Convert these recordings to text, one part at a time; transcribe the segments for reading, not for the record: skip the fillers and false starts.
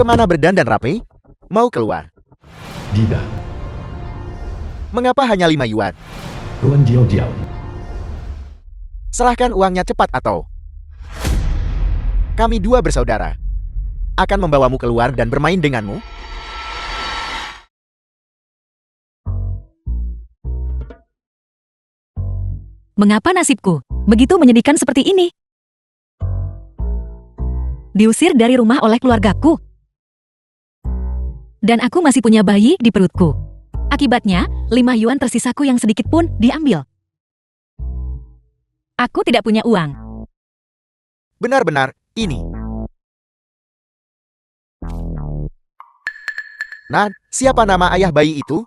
Kemana berdandan rapi? Mau keluar? Tidak. Mengapa hanya 5 yuan? Tuan Jiao Jiao. Serahkan uangnya cepat atau kami dua bersaudara akan membawamu keluar dan bermain denganmu. Mengapa nasibku begitu menyedihkan seperti ini? Diusir dari rumah oleh keluargaku. Dan aku masih punya bayi di perutku. Akibatnya, 5 yuan tersisaku yang sedikit pun diambil. Aku tidak punya uang. Benar-benar, ini. Nah, siapa nama ayah bayi itu?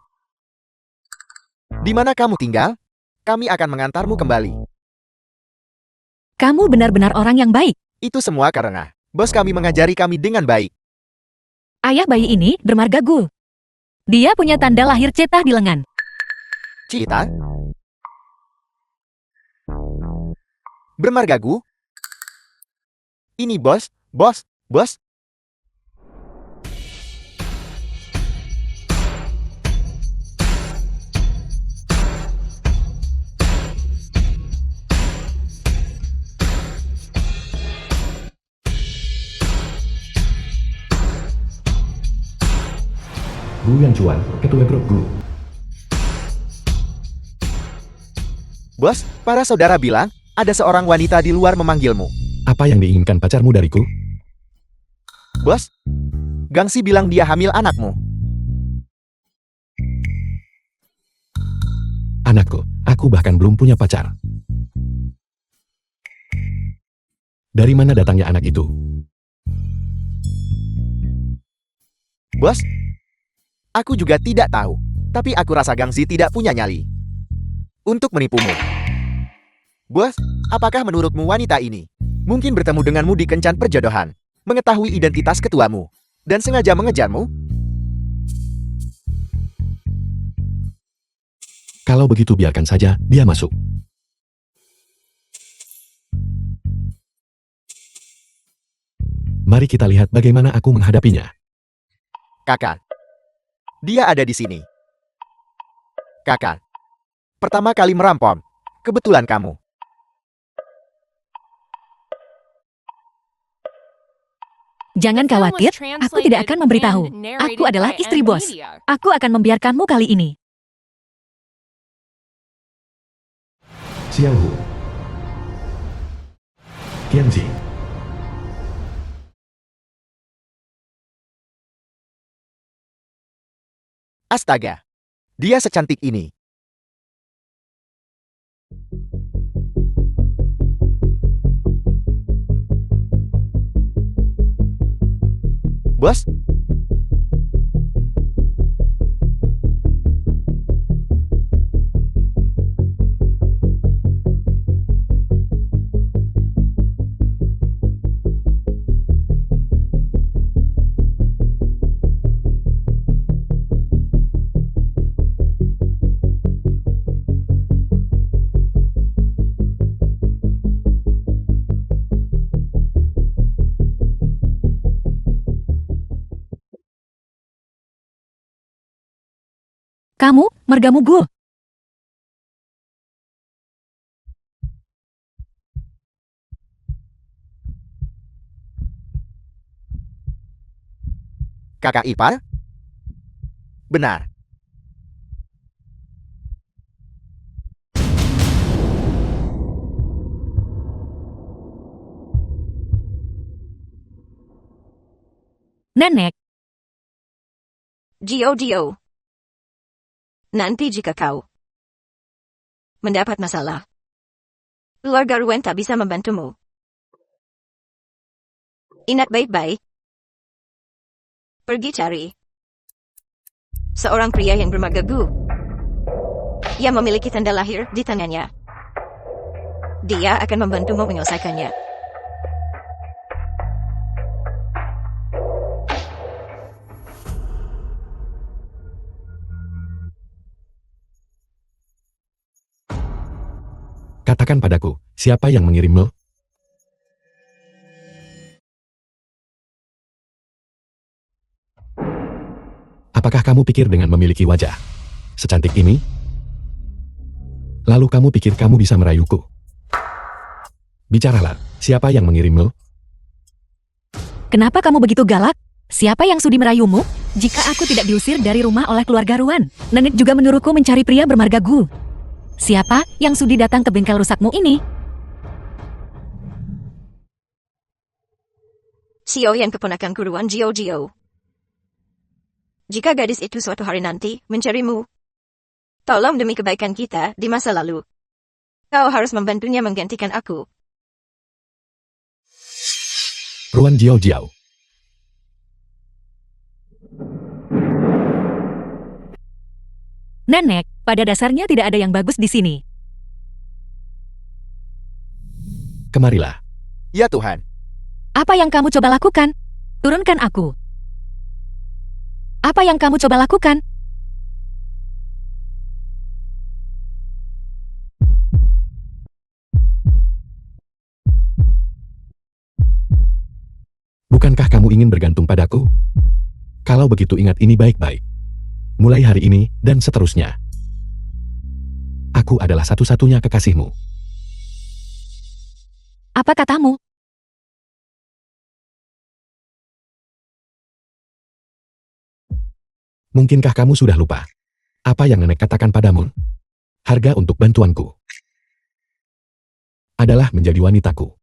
Di mana kamu tinggal? Kami akan mengantarmu kembali. Kamu benar-benar orang yang baik. Itu semua karena bos kami mengajari kami dengan baik. Ayah bayi ini bermarga Gul. Dia punya tanda lahir cetah di lengan. Cita? Bermarga Gu? Ini bos, bos, bos. Gu Yanchuan, ketua grup Gu. Bos, para saudara bilang ada seorang wanita di luar memanggilmu. Apa yang diinginkan pacarmu dariku? Bos, Gangsi bilang dia hamil anakmu. Anakku, aku bahkan belum punya pacar. Dari mana datangnya anak itu? Bos, aku juga tidak tahu. Tapi aku rasa Gangsi tidak punya nyali untuk menipumu. Bos, apakah menurutmu wanita ini mungkin bertemu denganmu di kencan perjodohan, mengetahui identitas ketuamu, dan sengaja mengejarmu? Kalau begitu biarkan saja dia masuk. Mari kita lihat bagaimana aku menghadapinya. Kakak, dia ada di sini. Kakak, pertama kali merampok, kebetulan kamu. Jangan khawatir, aku tidak akan memberitahu. Aku adalah istri bos. Aku akan membiarkanmu kali ini. Xiao Hu. Qianzi. Astaga, dia secantik ini. Bos, Kamu, margamu Gul. kakak ipar? Benar. Nenek, Gio. Nanti jika kau mendapat masalah, keluarga Ruwen tak bisa membantumu. Ingat baik-baik. Pergi cari seorang pria yang bermarga Gu. Ia memiliki tanda lahir di tangannya. Dia akan membantumu menyelesaikannya. Katakan padaku, siapa yang mengirimmu? Apakah kamu pikir dengan memiliki wajah secantik ini, lalu kamu pikir kamu bisa merayuku? Bicaralah, siapa yang mengirimmu? Kenapa kamu begitu galak? Siapa yang sudi merayumu? Jika aku tidak diusir dari rumah oleh keluarga Ruan, nenek juga menyuruhku mencari pria bermarga Gu. Siapa yang sudi datang ke bengkel rusakmu ini? Xiao yang keponakan Ruan Jio Jio. Jika gadis itu suatu hari nanti mencarimu, tolong demi kebaikan kita di masa lalu, kau harus membantunya menggantikan aku. Ruan Jiao Jiao. Nenek, pada dasarnya tidak ada yang bagus di sini. Kemarilah. Ya Tuhan. Apa yang kamu coba lakukan? Turunkan aku. Apa yang kamu coba lakukan? Bukankah kamu ingin bergantung padaku? Kalau begitu ingat ini baik-baik. Mulai hari ini dan seterusnya. Aku adalah satu-satunya kekasihmu. Apa katamu? Mungkinkah kamu sudah lupa? Apa yang nenek katakan padamu? Harga untuk bantuanku adalah menjadi wanitaku.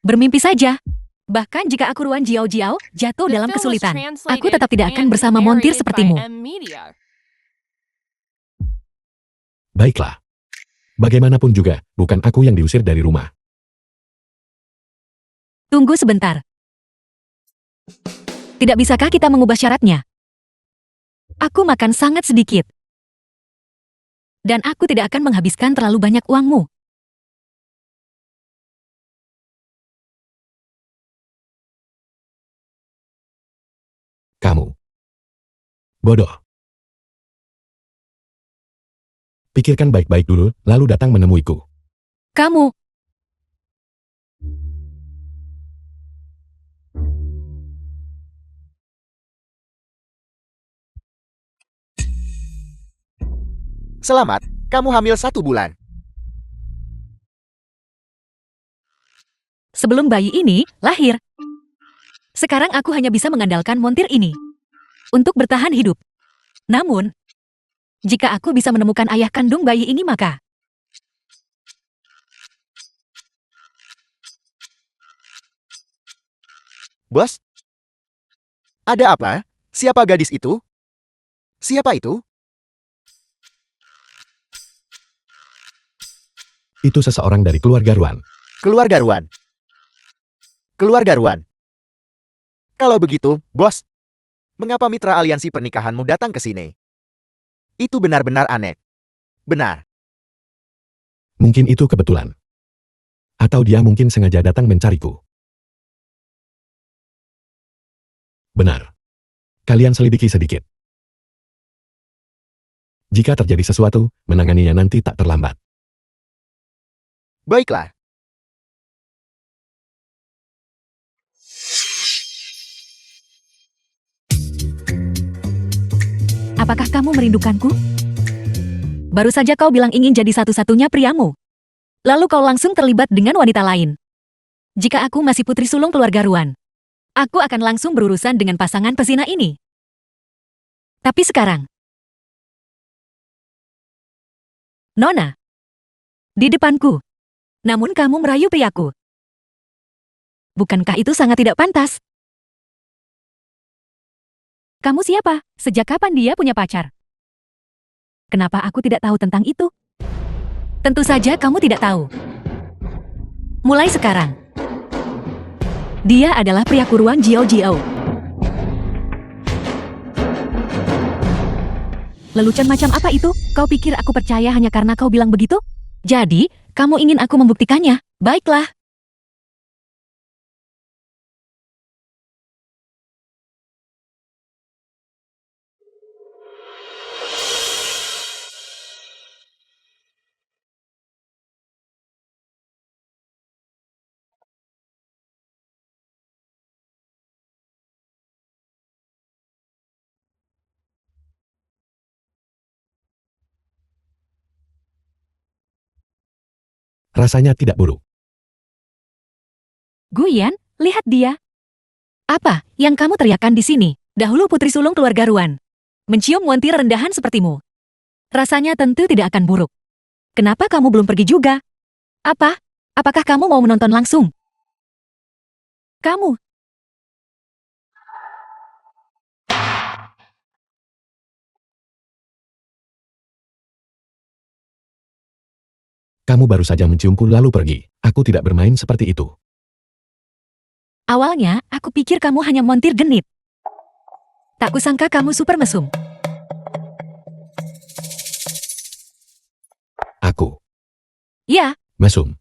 Bermimpi saja. Bahkan jika aku Ruan Jiao Jiao jatuh dalam kesulitan, aku tetap tidak akan bersama montir sepertimu. Baiklah. Bagaimanapun juga, bukan aku yang diusir dari rumah. Tunggu sebentar. Tidak bisakah kita mengubah syaratnya? Aku makan sangat sedikit. Dan aku tidak akan menghabiskan terlalu banyak uangmu. Kamu bodoh. Pikirkan baik-baik dulu, lalu datang menemuiku. Kamu, Selamat, kamu hamil 1 bulan. sebelum bayi ini lahir. Sekarang aku hanya bisa mengandalkan montir ini untuk bertahan hidup. Namun, jika aku bisa menemukan ayah kandung bayi ini maka... Bos? Ada apa? Siapa gadis itu? Siapa itu? Itu seseorang dari keluarga Ruan. Keluarga Ruan. Keluarga Ruan. Kalau begitu, bos, mengapa mitra aliansi pernikahanmu datang ke sini? Itu benar-benar aneh. Benar. Mungkin itu kebetulan. Atau dia mungkin sengaja datang mencariku. Benar. Kalian selidiki sedikit. Jika terjadi sesuatu, menanganinya nanti tak terlambat. Baiklah. Apakah kamu merindukanku? Baru saja kau bilang ingin jadi satu-satunya priamu. Lalu kau langsung terlibat dengan wanita lain. Jika aku masih putri sulung keluarga Ruan, aku akan langsung berurusan dengan pasangan pesina ini. Tapi sekarang, Nona, di depanku. Namun kamu merayu priaku. Bukankah itu sangat tidak pantas? Kamu siapa? Sejak kapan dia punya pacar? Kenapa aku tidak tahu tentang itu? Tentu saja kamu tidak tahu. Mulai sekarang, dia adalah pria Ruan Jiao Jiao. Lelucon macam apa itu? Kau pikir aku percaya hanya karena kau bilang begitu? Jadi, kamu ingin aku membuktikannya? Baiklah. Rasanya tidak buruk. Guyan, lihat dia. Apa yang kamu teriakkan di sini? Dahulu putri sulung keluarga Ruan. Mencium wanita rendahan sepertimu. Rasanya tentu tidak akan buruk. Kenapa kamu belum pergi juga? Apa? Apakah kamu mau menonton langsung? Kamu. Kamu baru saja menciumku lalu pergi. Aku tidak bermain seperti itu. Awalnya, aku pikir kamu hanya montir genit. Tak kusangka kamu super mesum. Aku. Ya, Mesum.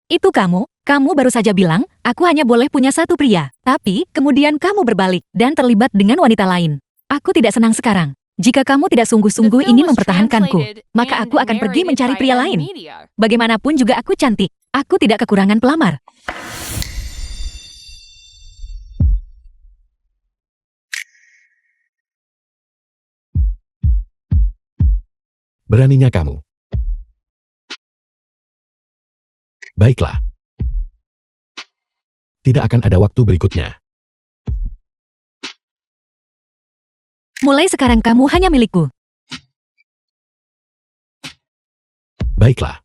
itu kamu baru saja bilang, aku hanya boleh punya satu pria. Tapi, kemudian kamu berbalik dan terlibat dengan wanita lain. Aku tidak senang sekarang. Jika kamu tidak sungguh-sungguh ingin mempertahankanku, maka aku akan pergi mencari pria lain. Bagaimanapun juga aku cantik. Aku tidak kekurangan pelamar. Beraninya kamu. Baiklah. Tidak akan ada waktu berikutnya. Mulai sekarang kamu hanya milikku. Baiklah.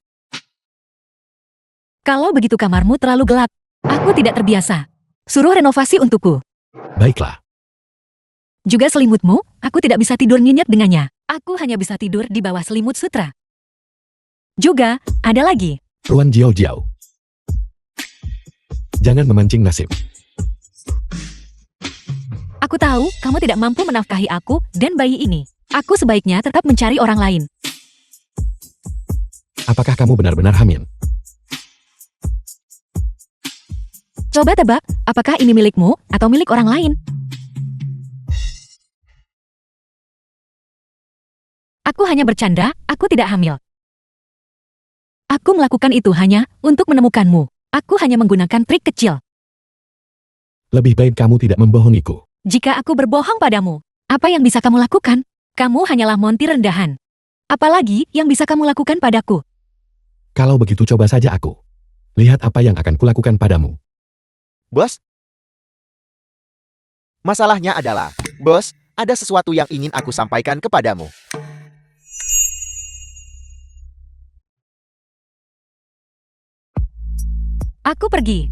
Kalau begitu kamarmu terlalu gelap. Aku tidak terbiasa. Suruh renovasi untukku. Baiklah. Juga selimutmu, aku tidak bisa tidur nyenyak dengannya. Aku hanya bisa tidur di bawah selimut sutra. Juga, ada lagi. Ruan Jiao Jiao. Jangan memancing nasib. Aku tahu, kamu tidak mampu menafkahi aku dan bayi ini. Aku sebaiknya tetap mencari orang lain. Apakah kamu benar-benar hamil? Coba tebak, apakah ini milikmu atau milik orang lain? Aku hanya bercanda, aku tidak hamil. Aku melakukan itu hanya untuk menemukanmu. Aku hanya menggunakan trik kecil. Lebih baik kamu tidak membohongiku. Jika aku berbohong padamu, apa yang bisa kamu lakukan? Kamu hanyalah montir rendahan. Apalagi yang bisa kamu lakukan padaku? Kalau begitu coba saja aku. Lihat apa yang akan kulakukan padamu. Bos? Masalahnya adalah, bos, ada sesuatu yang ingin aku sampaikan kepadamu. Aku pergi.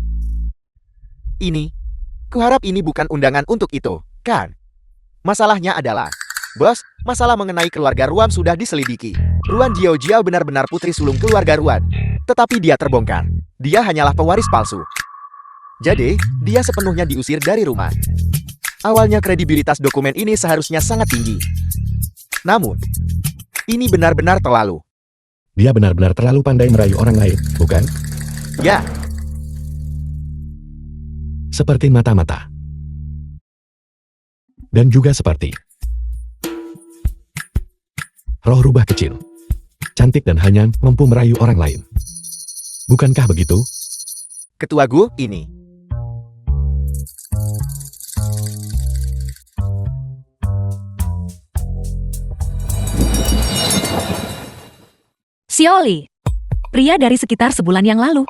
Ini, kuharap ini bukan undangan untuk itu, kan? Masalahnya adalah, bos, masalah mengenai keluarga Ruan sudah diselidiki. Ruan Jiao Jiao benar-benar putri sulung keluarga Ruan. Tetapi dia terbongkar. Dia hanyalah pewaris palsu. Jadi, dia sepenuhnya diusir dari rumah. Awalnya kredibilitas dokumen ini seharusnya sangat tinggi. Namun, ini benar-benar terlalu. Dia benar-benar terlalu pandai merayu orang lain, bukan? Ya, Seperti mata-mata. Dan juga seperti roh rubah kecil. Cantik dan hanya mampu merayu orang lain. Bukankah begitu? ketua Gu, ini. Xioli. Pria dari sekitar sebulan yang lalu.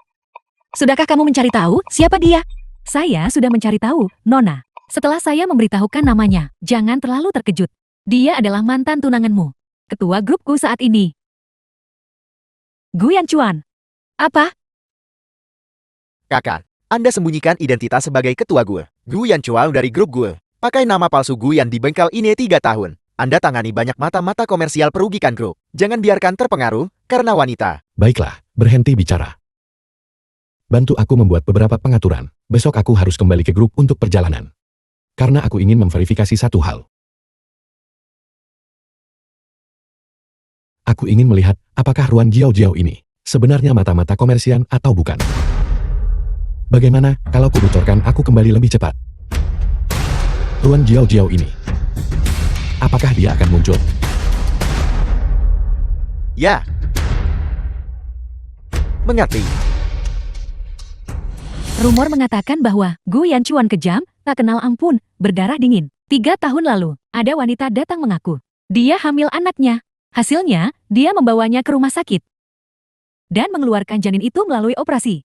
Sudahkah kamu mencari tahu siapa dia? Saya sudah mencari tahu, Nona. Setelah saya memberitahukan namanya, jangan terlalu terkejut. Dia adalah mantan tunanganmu. Ketua grupku saat ini. Guyan Chuan. Apa? Kakak, Anda sembunyikan identitas sebagai ketua Gu. Gu Yan Chuan dari grup Gu. Pakai nama palsu Gu Yan di bengkel ini 3 tahun. Anda tangani banyak mata-mata komersial perugikan grup. Jangan biarkan terpengaruh karena wanita. Baiklah, berhenti bicara. Bantu aku membuat beberapa pengaturan. Besok aku harus kembali ke grup untuk perjalanan. Karena aku ingin memverifikasi satu hal. Aku ingin melihat apakah Ruan Jiao Jiao ini sebenarnya mata-mata komersial atau bukan. Bagaimana kalau kubocorkan aku kembali lebih cepat? Ruan Jiao Jiao ini, apakah dia akan muncul? Ya. Mengerti. Rumor mengatakan bahwa Gu Yan Chuan kejam, tak kenal ampun, berdarah dingin. 3 tahun lalu, ada wanita datang mengaku. Dia hamil anaknya. Hasilnya, dia membawanya ke rumah sakit. dan mengeluarkan janin itu melalui operasi.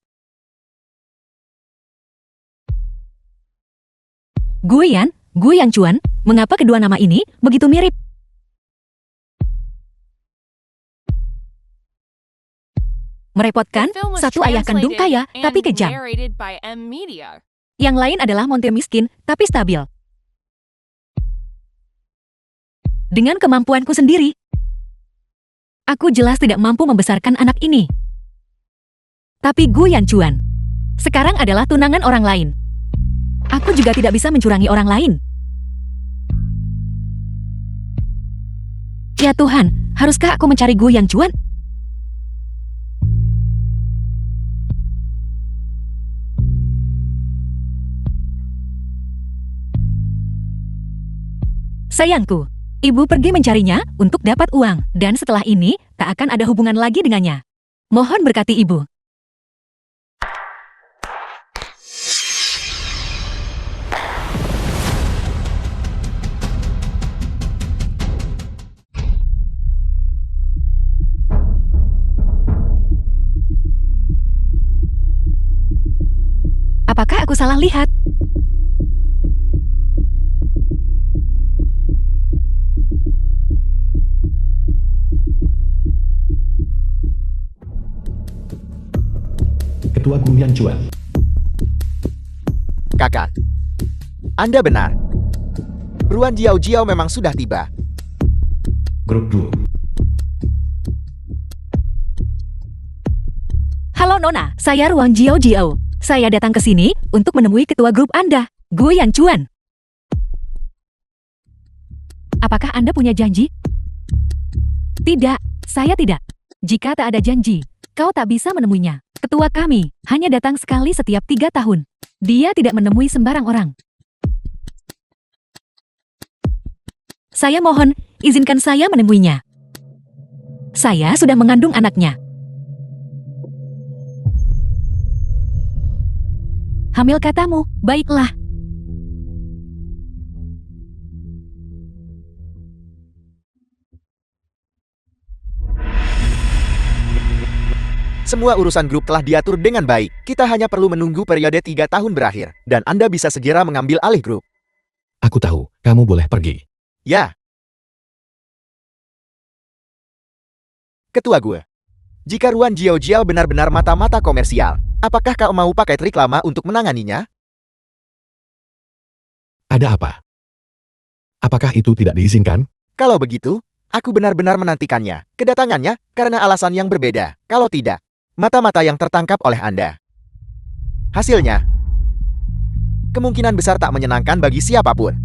Guyan Chuan, mengapa kedua nama ini begitu mirip? Merepotkan, The film was satu ayah kandung kaya translated tapi and kejam. narrated by M Media. Yang lain adalah montir miskin tapi stabil. Dengan kemampuanku sendiri, aku jelas tidak mampu membesarkan anak ini. Tapi Guyan Chuan sekarang adalah tunangan orang lain. Aku juga tidak bisa mencurangi orang lain. Ya Tuhan, haruskah aku mencari Guyan Chuan? Sayangku, ibu pergi mencarinya untuk dapat uang, dan setelah ini tak akan ada hubungan lagi dengannya. Mohon berkati ibu. Apakah aku salah lihat? Ketua Guyan Chuan. Kakak. Anda benar. Ruan Jiao memang sudah tiba. Grup 2. Halo Nona, saya Ruang Jiao. Saya datang ke sini untuk menemui ketua grup Anda, Guyan Chuan. Apakah Anda punya janji? Tidak, saya tidak. Jika tak ada janji, kau tak bisa menemuinya. Ketua kami hanya datang sekali setiap 3 tahun. Dia tidak menemui sembarang orang. Saya mohon, izinkan saya menemuinya. Saya sudah mengandung anaknya. Hamil katamu, baiklah. Semua urusan grup telah diatur dengan baik. Kita hanya perlu menunggu periode 3 tahun berakhir. Dan Anda bisa segera mengambil alih grup. Aku tahu, kamu boleh pergi. Ya. Ketua gue. Jika Ruan Jiao benar-benar mata-mata komersial, apakah kau mau pakai trik lama untuk menanganinya? Ada apa? Apakah itu tidak diizinkan? Kalau begitu, aku benar-benar menantikannya, kedatangannya, karena alasan yang berbeda. Kalau tidak, mata-mata yang tertangkap oleh Anda. Hasilnya, kemungkinan besar tak menyenangkan bagi siapapun.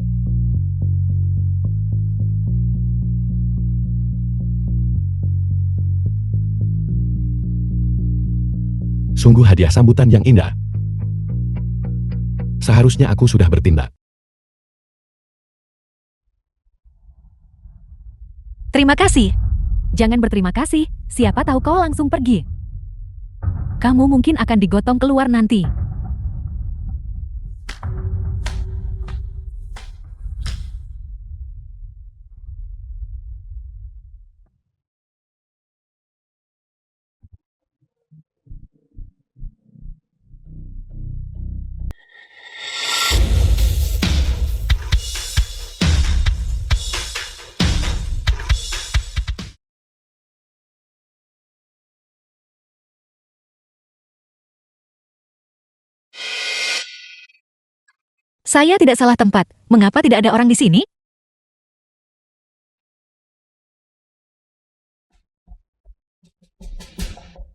Sungguh hadiah sambutan yang indah. Seharusnya aku sudah bertindak. Terima kasih. Jangan berterima kasih, siapa tahu kau langsung pergi. Kamu mungkin akan digotong keluar nanti. Saya tidak salah tempat. Mengapa tidak ada orang di sini?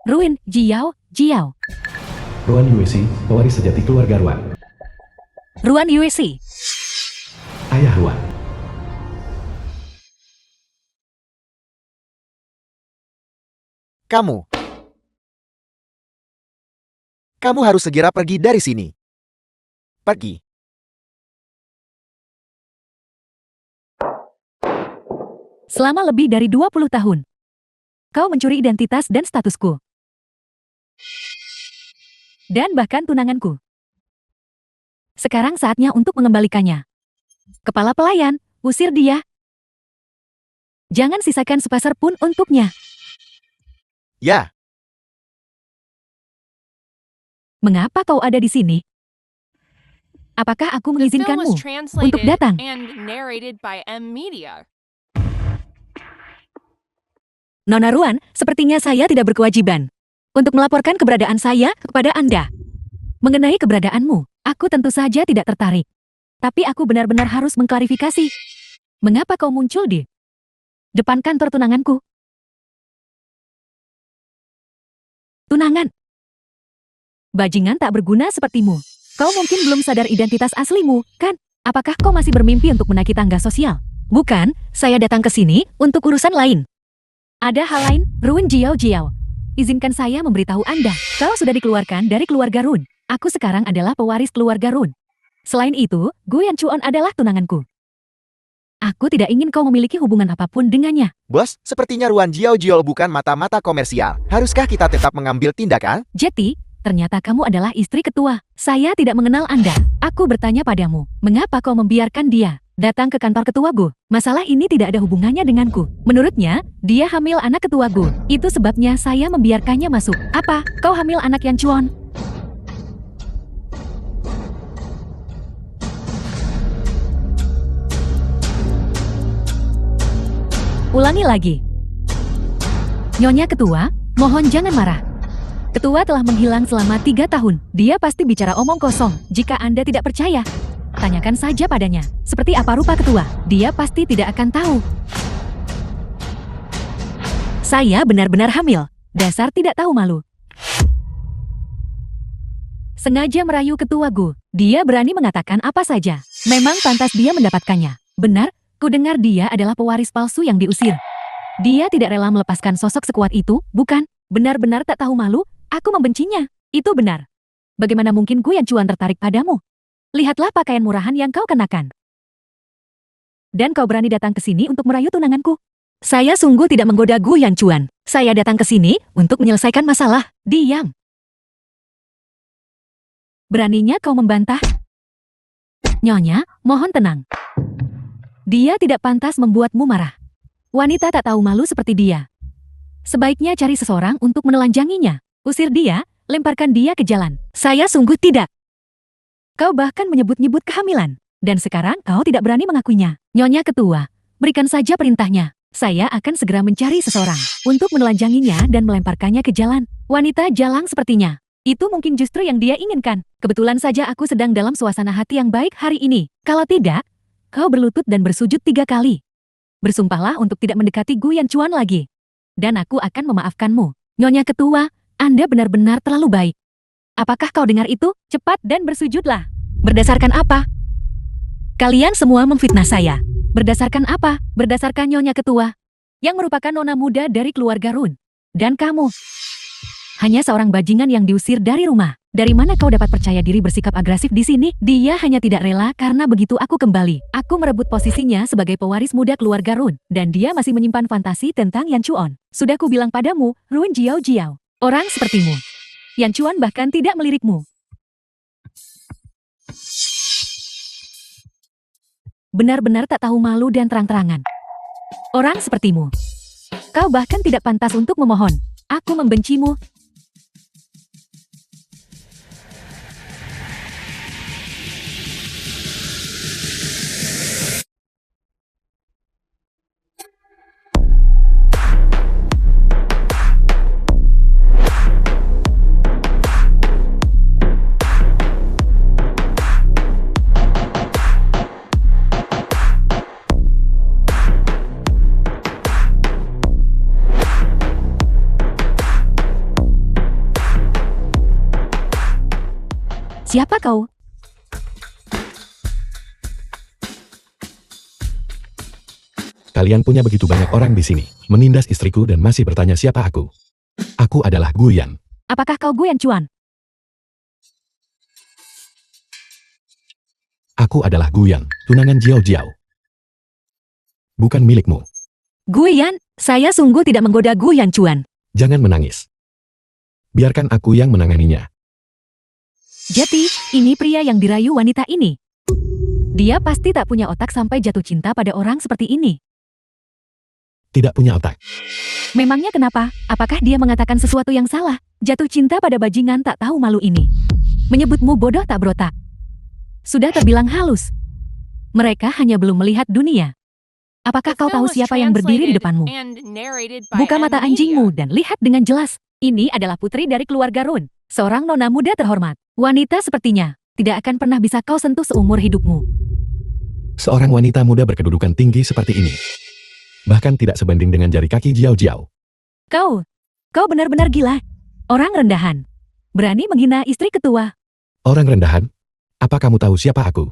Ruin Jiao. Ruan Yuesi, pewaris sejati keluarga Ruan. Ruan USC. Ayah Ruan. Kamu harus segera pergi dari sini. Pergi. Selama lebih dari 20 tahun. Kau mencuri identitas dan statusku. Dan bahkan tunanganku. Sekarang saatnya untuk mengembalikannya. Kepala pelayan, usir dia. Jangan sisakan sepeser pun untuknya. Ya. Mengapa kau ada di sini? Apakah aku The film mengizinkanmu was translated untuk datang? and narrated by M Media. Nona Ruan, sepertinya saya tidak berkewajiban untuk melaporkan keberadaan saya kepada Anda. Mengenai keberadaanmu, aku tentu saja tidak tertarik. Tapi aku benar-benar harus mengklarifikasi. Mengapa kau muncul di depan kantor tunanganku? Tunangan. Bajingan tak berguna sepertimu. Kau mungkin belum sadar identitas aslimu, kan? Apakah kau masih bermimpi untuk menaiki tangga sosial? Bukan, saya datang ke sini untuk urusan lain. Ada hal lain, Ruan Jiao Jiao. Izinkan saya memberitahu Anda, kau sudah dikeluarkan dari keluarga Run. Aku sekarang adalah pewaris keluarga Run. Selain itu, Gu Yanchuan adalah tunanganku. Aku tidak ingin kau memiliki hubungan apapun dengannya. Bos, sepertinya Ruan Jiao Jiao bukan mata-mata komersial. Haruskah kita tetap mengambil tindakan? Jetty, ternyata kamu adalah istri ketua. Saya tidak mengenal Anda. Aku bertanya padamu, mengapa kau membiarkan dia datang ke kantor ketua Gu? Masalah ini tidak ada hubungannya denganku. Menurutnya, dia hamil anak ketua Gu. Itu sebabnya saya membiarkannya masuk. Apa? Kau hamil anak Yanchuan? Ulangi lagi. Nyonya ketua, mohon jangan marah. Ketua telah menghilang selama 3 tahun. Dia pasti bicara omong kosong. Jika Anda tidak percaya, tanyakan saja padanya. Seperti apa rupa ketua? Dia pasti tidak akan tahu. Saya benar-benar hamil. Dasar tidak tahu malu. Sengaja merayu ketua Gu. Dia berani mengatakan apa saja. Memang pantas dia mendapatkannya. Benar, ku dengar dia adalah pewaris palsu yang diusir. Dia tidak rela melepaskan sosok sekuat itu, bukan? Benar-benar tak tahu malu. Aku membencinya. Itu benar. Bagaimana mungkin Gu Yanchuan tertarik padamu? Lihatlah pakaian murahan yang kau kenakan. Dan kau berani datang ke sini untuk merayu tunanganku? Saya sungguh tidak menggoda Gu Yanchuan. Saya datang ke sini untuk menyelesaikan masalah. Diam. Beraninya kau membantah? Nyonya, mohon tenang. Dia tidak pantas membuatmu marah. Wanita tak tahu malu seperti dia. Sebaiknya cari seseorang untuk menelanjanginya. Usir dia, lemparkan dia ke jalan. Saya sungguh tidak. Kau bahkan menyebut-nyebut kehamilan. Dan sekarang kau tidak berani mengakuinya. Nyonya ketua, berikan saja perintahnya. Saya akan segera mencari seseorang untuk menelanjanginya dan melemparkannya ke jalan. Wanita jalang sepertinya. Itu mungkin justru yang dia inginkan. Kebetulan saja aku sedang dalam suasana hati yang baik hari ini. Kalau tidak, kau berlutut dan bersujud 3 kali. Bersumpahlah untuk tidak mendekati Gu Yanchuan lagi. Dan aku akan memaafkanmu. Nyonya ketua, Anda benar-benar terlalu baik. Apakah kau dengar itu? Cepat dan bersujudlah. Berdasarkan apa? Kalian semua memfitnah saya. Berdasarkan apa? Berdasarkan Nyonya ketua, yang merupakan nona muda dari keluarga Run. Dan kamu hanya seorang bajingan yang diusir dari rumah. Dari mana kau dapat percaya diri bersikap agresif di sini? Dia hanya tidak rela karena begitu aku kembali, aku merebut posisinya sebagai pewaris muda keluarga Run. Dan dia masih menyimpan fantasi tentang Yanchuan. Sudah ku bilang padamu, Ruan Jiao Jiao. Orang sepertimu, Yanchuan bahkan tidak melirikmu. Benar-benar tak tahu malu dan terang-terangan. Orang sepertimu. Kau bahkan tidak pantas untuk memohon. Aku membencimu. Siapa kau? Kalian punya begitu banyak orang di sini, menindas istriku dan masih bertanya siapa aku. Aku adalah Gu Yan. Apakah kau Gu Yanchuan? Aku adalah Gu Yan, tunangan Jiao Jiao. Bukan milikmu. Gu Yan, saya sungguh tidak menggoda Gu Yanchuan. Jangan menangis. Biarkan aku yang menanganinya. Jadi, ini pria yang dirayu wanita ini. Dia pasti tak punya otak sampai jatuh cinta pada orang seperti ini. Tidak punya otak. Memangnya kenapa? Apakah dia mengatakan sesuatu yang salah? Jatuh cinta pada bajingan tak tahu malu ini. Menyebutmu bodoh tak berotak. Sudah terbilang halus. Mereka hanya belum melihat dunia. Apakah The kau film tahu was siapa yang berdiri di translated depanmu? and narrated by Buka mata M anjingmu Media. dan lihat dengan jelas. Ini adalah putri dari keluarga Run, seorang nona muda terhormat. Wanita sepertinya tidak akan pernah bisa kau sentuh seumur hidupmu. Seorang wanita muda berkedudukan tinggi seperti ini. Bahkan tidak sebanding dengan jari kaki Jiao Jiao. Kau benar-benar gila. Orang rendahan. Berani menghina istri ketua. Orang rendahan? Apa kamu tahu siapa aku?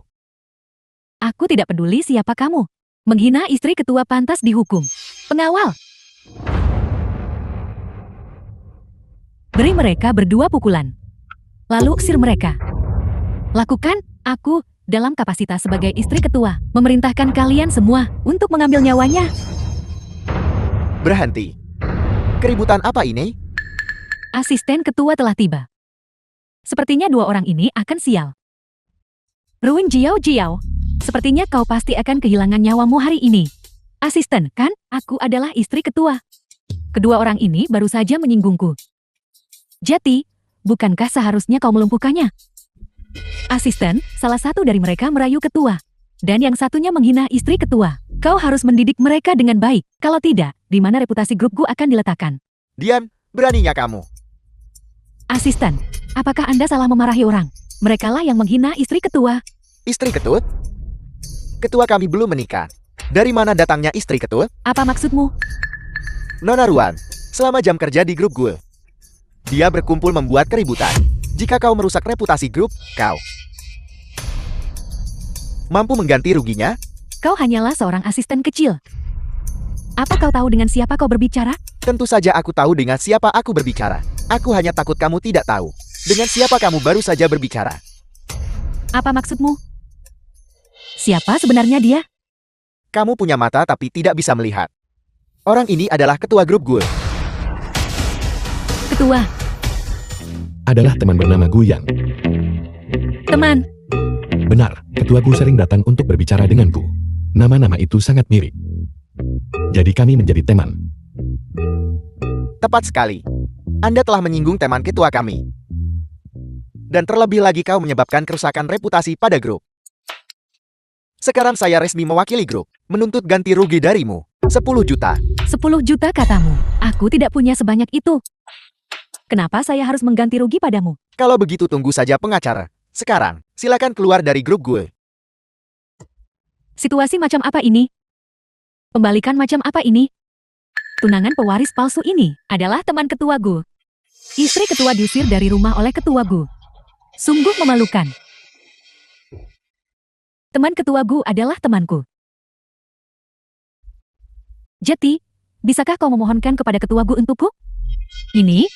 Aku tidak peduli siapa kamu. Menghina istri ketua pantas dihukum. Pengawal. Beri mereka berdua pukulan. Lalu usir mereka. Lakukan, aku, dalam kapasitas sebagai istri ketua, memerintahkan kalian semua untuk mengambil nyawanya. Berhenti. Keributan apa ini? Asisten ketua telah tiba. Sepertinya dua orang ini akan sial. Ruin Jiao Jiao, sepertinya kau pasti akan kehilangan nyawamu hari ini. Asisten, kan? Aku adalah istri ketua. Kedua orang ini baru saja menyinggungku. Jati, bukankah seharusnya kau melumpuhkannya? Asisten, salah satu dari mereka merayu ketua. Dan yang satunya menghina istri ketua. Kau harus mendidik mereka dengan baik. Kalau tidak, di mana reputasi grupku akan diletakkan? Diam, beraninya kamu. Asisten, apakah Anda salah memarahi orang? Merekalah yang menghina istri ketua. Istri ketut? Ketua kami belum menikah. Dari mana datangnya istri ketut? Apa maksudmu? Nona Ruan, selama jam kerja di grup gue. Dia berkumpul membuat keributan. Jika kau merusak reputasi grup, kau mampu mengganti ruginya? Kau hanyalah seorang asisten kecil. Apa kau tahu dengan siapa kau berbicara? Tentu saja aku tahu dengan siapa aku berbicara. Aku hanya takut kamu tidak tahu. Dengan siapa kamu baru saja berbicara. Apa maksudmu? Siapa sebenarnya dia? Kamu punya mata tapi tidak bisa melihat. Orang ini adalah ketua grup gue. Ketua, Adalah teman bernama Guyan. teman. Benar, ketuaku sering datang untuk berbicara denganku. Nama-nama itu sangat mirip. Jadi kami menjadi teman. Tepat sekali. Anda telah menyinggung teman ketua kami. Dan terlebih lagi kau menyebabkan kerusakan reputasi pada grup. Sekarang saya resmi mewakili grup, menuntut ganti rugi darimu. 10 juta. 10 juta katamu. Aku tidak punya sebanyak itu. Kenapa saya harus mengganti rugi padamu? Kalau begitu tunggu saja pengacara. Sekarang, silakan keluar dari grup gue. Situasi macam apa ini? Pembalikan macam apa ini? Tunangan pewaris palsu ini adalah teman ketua Gu. Istri ketua diusir dari rumah oleh ketua Gu. Sungguh memalukan. Teman ketua Gu adalah temanku. Jati, bisakah kau memohonkan kepada ketua Gu untukku? Ini?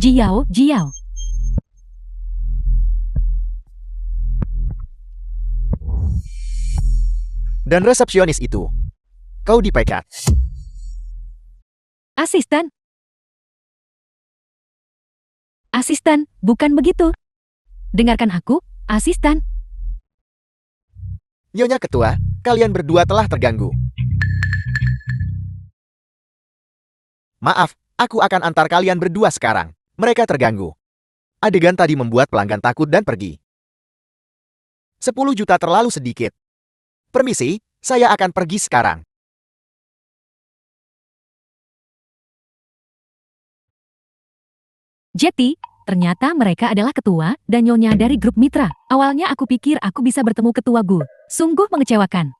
Jiao, Jiao. Dan resepsionis itu. Kau dipecat. Asisten. Asisten, bukan begitu. Dengarkan aku, asisten. Nyonya ketua, kalian berdua telah terganggu. Maaf, aku akan antar kalian berdua sekarang. Mereka terganggu. Adegan tadi membuat pelanggan takut dan pergi. 10 juta terlalu sedikit. Permisi, saya akan pergi sekarang. Jeti, ternyata mereka adalah ketua dan nyonya dari grup mitra. Awalnya aku pikir aku bisa bertemu ketua Gu. Sungguh mengecewakan.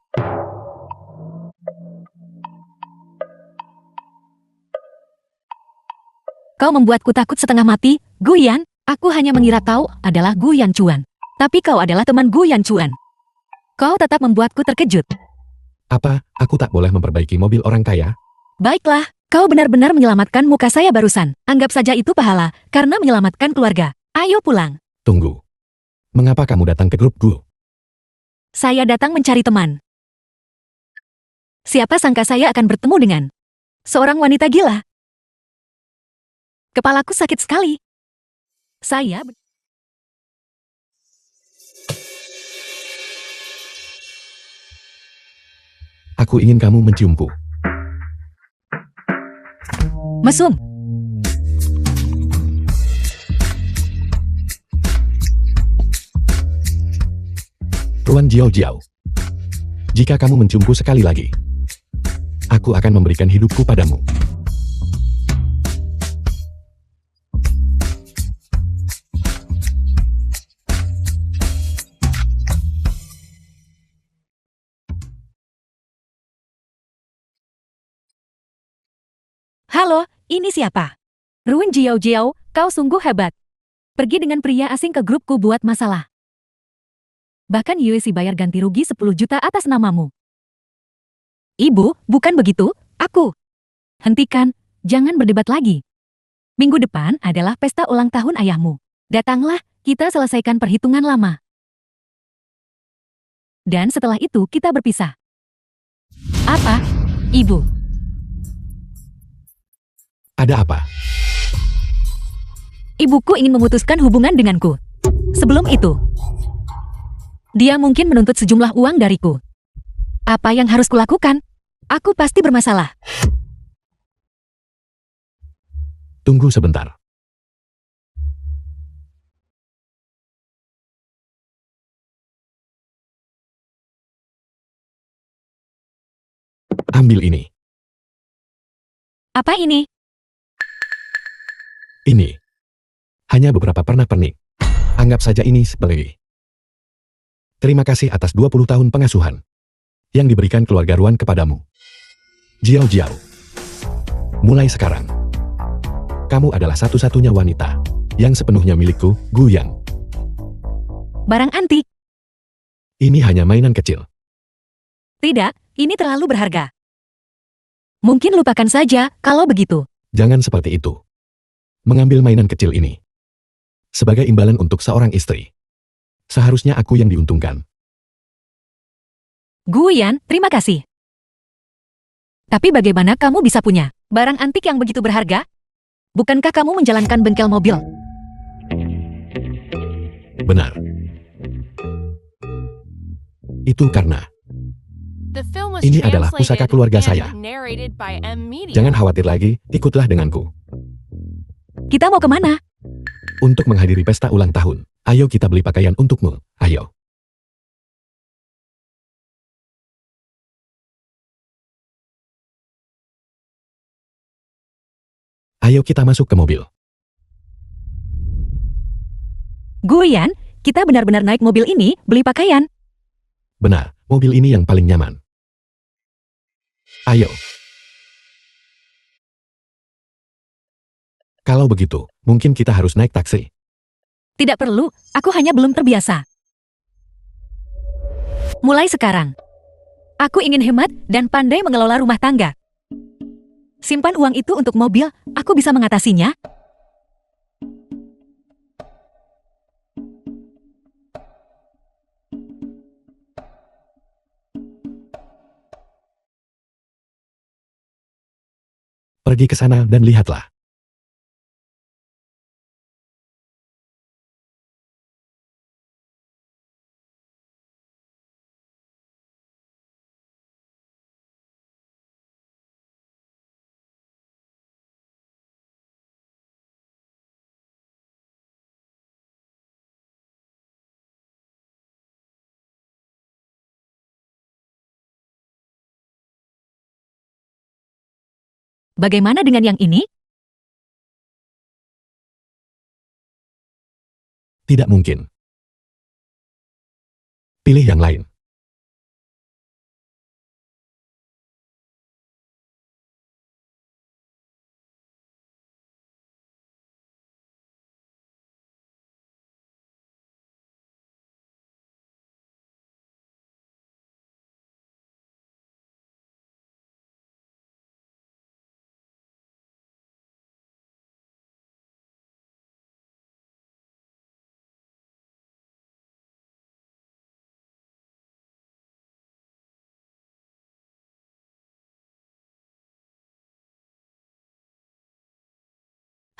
Kau membuatku takut setengah mati, Guyan. Aku hanya mengira kau adalah Guyan Chuan. Tapi kau adalah teman Guyan Chuan. Kau tetap membuatku terkejut. Apa, aku tak boleh memperbaiki mobil orang kaya? Baiklah, kau benar-benar menyelamatkan muka saya barusan. Anggap saja itu pahala, karena menyelamatkan keluarga. Ayo pulang. Tunggu. Mengapa kamu datang ke grup Gu? Saya datang mencari teman. Siapa sangka saya akan bertemu dengan seorang wanita gila. Kepalaku sakit sekali. Saya... Aku ingin kamu menciumku. Mesum. Ruan Jiao Jiao. Jika kamu menciumku sekali lagi, aku akan memberikan hidupku padamu. Halo, ini siapa? Ruin Jiao Jiao, kau sungguh hebat. Pergi dengan pria asing ke grupku buat masalah. Bahkan USC bayar ganti rugi 10 juta atas namamu. Ibu, bukan begitu, aku. Hentikan, jangan berdebat lagi. Minggu depan adalah pesta ulang tahun ayahmu. Datanglah, kita selesaikan perhitungan lama. Dan setelah itu kita berpisah. Apa, Ibu? Ada apa? Ibuku ingin memutuskan hubungan denganku. Sebelum itu, dia mungkin menuntut sejumlah uang dariku. Apa yang harus kulakukan? Aku pasti bermasalah. Tunggu sebentar. Ambil ini. Apa ini? Ini. Hanya beberapa pernak-pernik. Anggap saja ini sebagai terima kasih atas 20 tahun pengasuhan yang diberikan keluarga Ruan kepadamu. Jiao Jiao. Mulai sekarang, kamu adalah satu-satunya wanita yang sepenuhnya milikku, Gu Yan. Barang antik? Ini hanya mainan kecil. Tidak, ini terlalu berharga. Mungkin lupakan saja kalau begitu. Jangan seperti itu. Mengambil mainan kecil ini sebagai imbalan untuk seorang istri. Seharusnya aku yang diuntungkan. Guyan, terima kasih. Tapi bagaimana kamu bisa punya barang antik yang begitu berharga? Bukankah kamu menjalankan bengkel mobil? Benar. Itu karena The film was ini adalah pusaka translated keluarga and saya. narrated by M Media. Jangan khawatir lagi, ikutlah denganku. Kita mau kemana? Untuk menghadiri pesta ulang tahun. Ayo kita beli pakaian untukmu. Ayo. Ayo kita masuk ke mobil. Guyan, kita benar-benar naik mobil ini beli pakaian. Benar, mobil ini yang paling nyaman. Ayo. Kalau begitu, mungkin kita harus naik taksi. Tidak perlu, aku hanya belum terbiasa. Mulai sekarang, aku ingin hemat dan pandai mengelola rumah tangga. Simpan uang itu untuk mobil, aku bisa mengatasinya. Pergi ke sana dan lihatlah. Bagaimana dengan yang ini? Tidak mungkin. Pilih yang lain.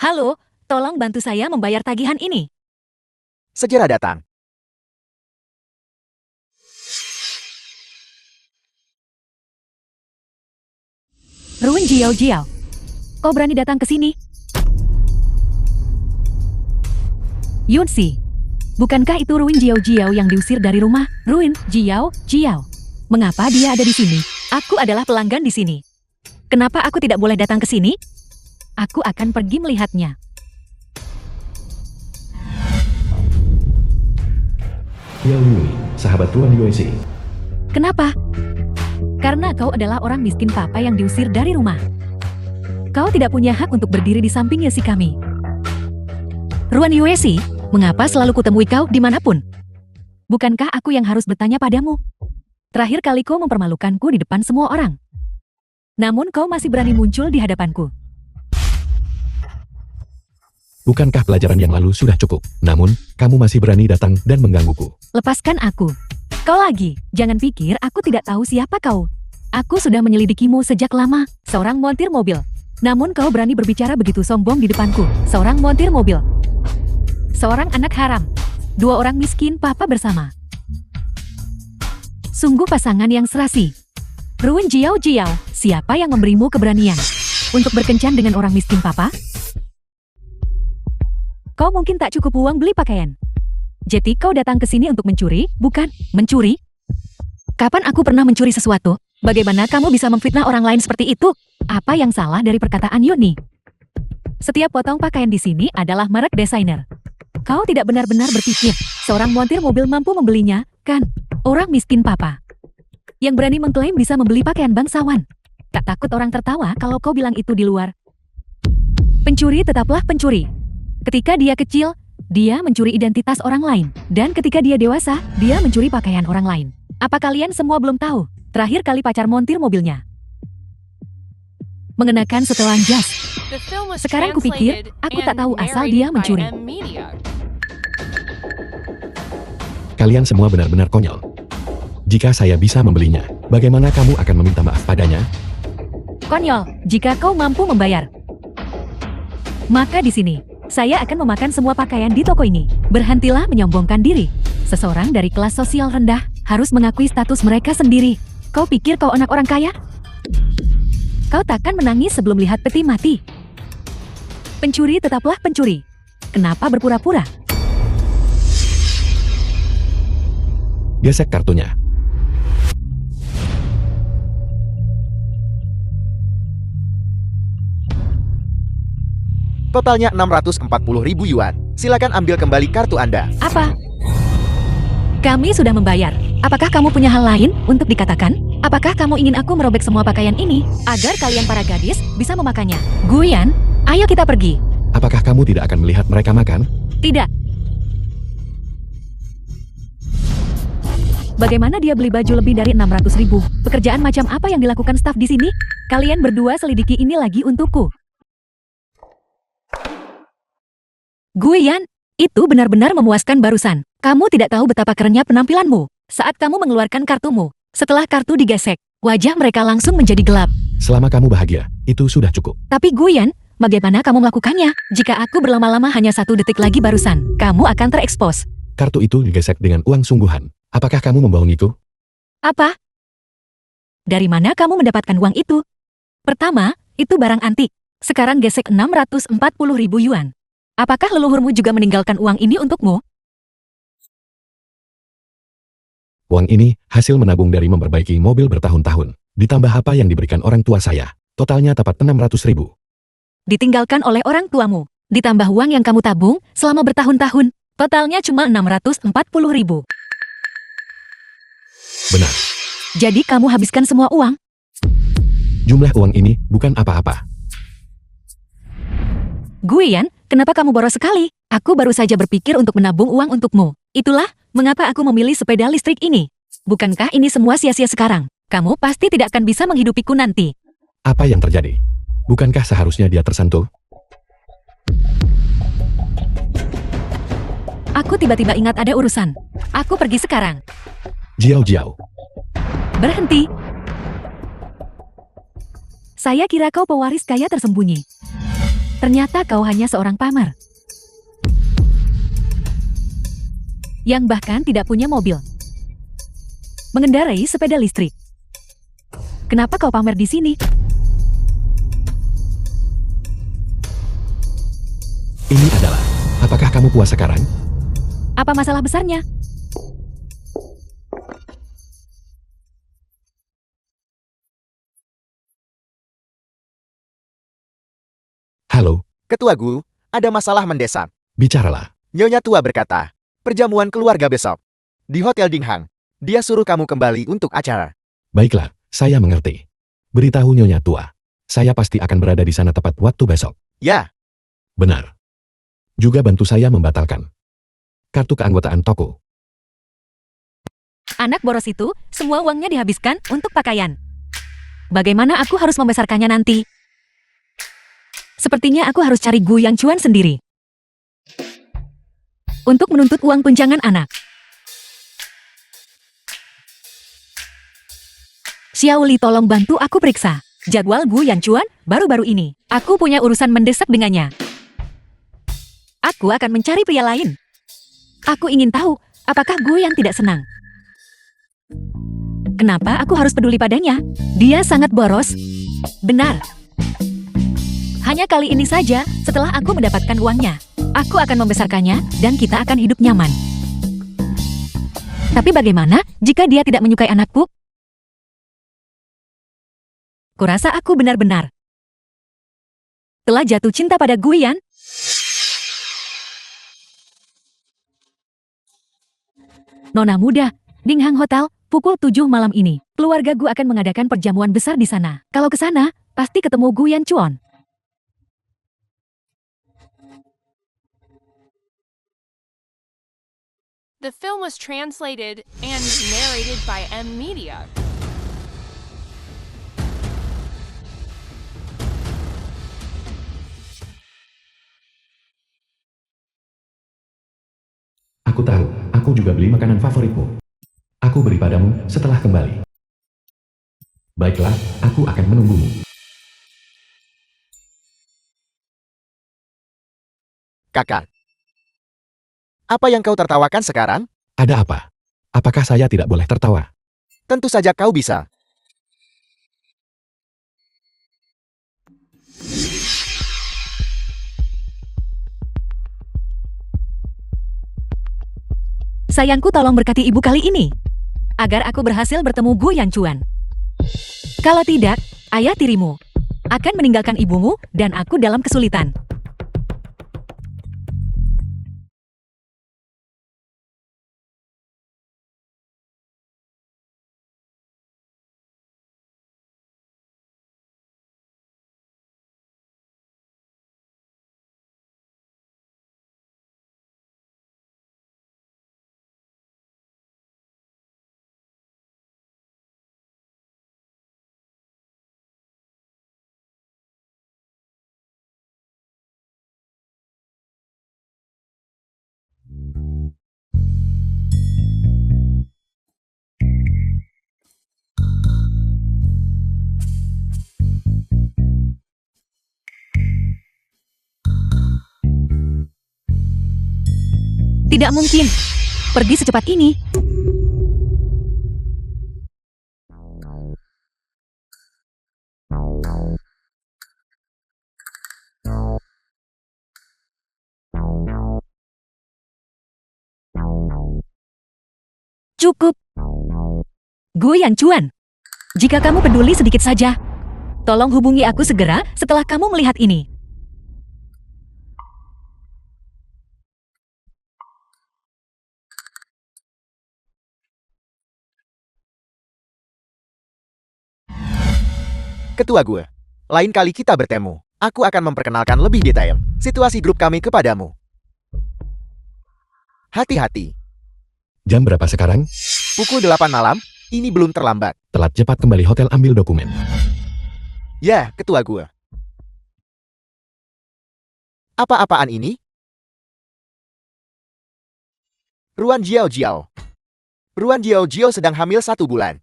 Halo, tolong bantu saya membayar tagihan ini. Segera datang. Ruin Jiao Jiao. Kau berani datang ke sini? Yunsi, Bukankah itu Ruin Jiao Jiao yang diusir dari rumah? Ruin Jiao Jiao. Mengapa dia ada di sini? Aku adalah pelanggan di sini. Kenapa aku tidak boleh datang ke sini? Aku akan pergi melihatnya. Yao Yui, sahabat Ruan Yuesi. Kenapa? Karena kau adalah orang miskin papa yang diusir dari rumah. Kau tidak punya hak untuk berdiri di samping Yesi kami. Ruan Yuesi, mengapa selalu kutemui kau dimanapun? Bukankah aku yang harus bertanya padamu? Terakhir kali kau mempermalukanku di depan semua orang. Namun kau masih berani muncul di hadapanku. Bukankah pelajaran yang lalu sudah cukup? Namun, kamu masih berani datang dan menggangguku. Lepaskan aku. Kau lagi, jangan pikir aku tidak tahu siapa kau. Aku sudah menyelidikimu sejak lama, seorang montir mobil. Namun kau berani berbicara begitu sombong di depanku, seorang montir mobil. Seorang anak haram. Dua orang miskin papa bersama. Sungguh pasangan yang serasi. Ruin Jiao Jiao, siapa yang memberimu keberanian untuk berkencan dengan orang miskin papa? Kau mungkin tak cukup uang beli pakaian. Jadi kau datang ke sini untuk mencuri, bukan? Mencuri? Kapan aku pernah mencuri sesuatu? Bagaimana kamu bisa memfitnah orang lain seperti itu? Apa yang salah dari perkataan Yuni? Setiap potong pakaian di sini adalah merek desainer. Kau tidak benar-benar berpikir seorang montir mobil mampu membelinya, kan? Orang miskin papa. Yang berani mengklaim bisa membeli pakaian bangsawan. Tak takut orang tertawa kalau kau bilang itu di luar. Pencuri tetaplah pencuri. Ketika dia kecil, dia mencuri identitas orang lain. Dan ketika dia dewasa, dia mencuri pakaian orang lain. Apa kalian semua belum tahu? Terakhir kali pacar montir mobilnya mengenakan setelan jas. The film was Sekarang kupikir, translated aku tak and tahu asal narrated dia by mencuri. M Media. Kalian semua benar-benar konyol. Jika saya bisa membelinya, bagaimana kamu akan meminta maaf padanya? Konyol, jika kau mampu membayar. Maka di sini, saya akan memakan semua pakaian di toko ini. Berhentilah menyombongkan diri. Seseorang dari kelas sosial rendah harus mengakui status mereka sendiri. Kau pikir kau anak orang kaya? Kau takkan menangis sebelum lihat peti mati. Pencuri tetaplah pencuri. Kenapa berpura-pura? Gesek kartunya. Totalnya 640.000 yuan. Silakan ambil kembali kartu Anda. Apa? Kami sudah membayar. Apakah kamu punya hal lain untuk dikatakan? Apakah kamu ingin aku merobek semua pakaian ini agar kalian para gadis bisa memakannya? Guyan, ayo kita pergi. Apakah kamu tidak akan melihat mereka makan? Tidak. Bagaimana dia beli baju lebih dari 600.000? Pekerjaan macam apa yang dilakukan staf di sini? Kalian berdua selidiki ini lagi untukku. Guyan, itu benar-benar memuaskan barusan. Kamu tidak tahu betapa kerennya penampilanmu saat kamu mengeluarkan kartumu. Setelah kartu digesek, wajah mereka langsung menjadi gelap. Selama kamu bahagia, itu sudah cukup. Tapi Guyan, bagaimana kamu melakukannya? Jika aku berlama-lama hanya 1 detik lagi barusan, kamu akan terekspos. Kartu itu digesek dengan uang sungguhan. Apakah kamu membohongiku? Apa? Dari mana kamu mendapatkan uang itu? Pertama, itu barang antik. Sekarang gesek 640.000 yuan. Apakah leluhurmu juga meninggalkan uang ini untukmu? Uang ini hasil menabung dari memperbaiki mobil bertahun-tahun. Ditambah apa yang diberikan orang tua saya. Totalnya tepat 600.000. Ditinggalkan oleh orang tuamu. Ditambah uang yang kamu tabung selama bertahun-tahun. Totalnya cuma 640.000. Benar. Jadi kamu habiskan semua uang? Jumlah uang ini bukan apa-apa. Guyan, kenapa kamu boros sekali? Aku baru saja berpikir untuk menabung uang untukmu. Itulah mengapa aku memilih sepeda listrik ini. Bukankah ini semua sia-sia sekarang? Kamu pasti tidak akan bisa menghidupiku nanti. Apa yang terjadi? Bukankah seharusnya dia tersentuh? Aku tiba-tiba ingat ada urusan. Aku pergi sekarang. Jiao Jiao. Berhenti. Saya kira kau pewaris kaya tersembunyi. Ternyata kau hanya seorang pamer. Yang bahkan tidak punya mobil. Mengendarai sepeda listrik. Kenapa kau pamer di sini? Ini adalah, apakah kamu puas sekarang? Apa masalah besarnya? Halo, Ketua Gu, ada masalah mendesak. bicaralah. Nyonya tua berkata, perjamuan keluarga besok. Di Hotel Dinghang. Dia suruh kamu kembali untuk acara. Baiklah, saya mengerti. Beritahu Nyonya Tua. Saya pasti akan berada di sana tepat waktu besok. Ya, Benar. Juga bantu saya membatalkan kartu keanggotaan toko. Anak boros itu, semua uangnya dihabiskan untuk pakaian. Bagaimana aku harus membesarkannya nanti? Sepertinya aku harus cari Gu Yang Chuan sendiri. Untuk menuntut uang tunjangan anak. Xiao Li, tolong bantu aku periksa jadwal Gu Yang Chuan baru-baru ini. Aku punya urusan mendesak dengannya. Aku akan mencari pria lain. Aku ingin tahu, apakah Gu Yang tidak senang? Kenapa aku harus peduli padanya? Dia sangat boros. Benar. Hanya kali ini saja, setelah aku mendapatkan uangnya, aku akan membesarkannya dan kita akan hidup nyaman. Tapi bagaimana jika dia tidak menyukai anakku? Kurasa aku benar-benar telah jatuh cinta pada Gu Yan. Nona muda, Dinghang Hotel, pukul 7 malam ini. Keluarga Gu akan mengadakan perjamuan besar di sana. Kalau ke sana, pasti ketemu Gu Yan Chuan. The film was translated and narrated by M Media. Aku tahu, aku juga beli makanan favoritmu. Aku beri padamu setelah kembali. Baiklah, aku akan menunggumu. kakak. Apa yang kau tertawakan sekarang? Ada apa? Apakah saya tidak boleh tertawa? Tentu saja kau bisa. Sayangku, tolong berkati ibu kali ini, agar aku berhasil bertemu Gu Yang Chuan. Kalau tidak, ayah tirimu akan meninggalkan ibumu dan aku dalam kesulitan. Tidak mungkin. Pergi secepat ini. Cukup. Gu Yang Chuan, jika kamu peduli sedikit saja, tolong hubungi aku segera setelah kamu melihat ini. Ketua gue. Lain kali kita bertemu, aku akan memperkenalkan lebih detail situasi grup kami kepadamu. Hati-hati. Jam berapa sekarang? Pukul 8 malam, ini belum terlambat. Telat, cepat kembali hotel ambil dokumen. Ya, ketua gue. Apa-apaan ini? Ruan Jiao Jiao. Ruan Jiao Jiao sedang hamil 1 bulan.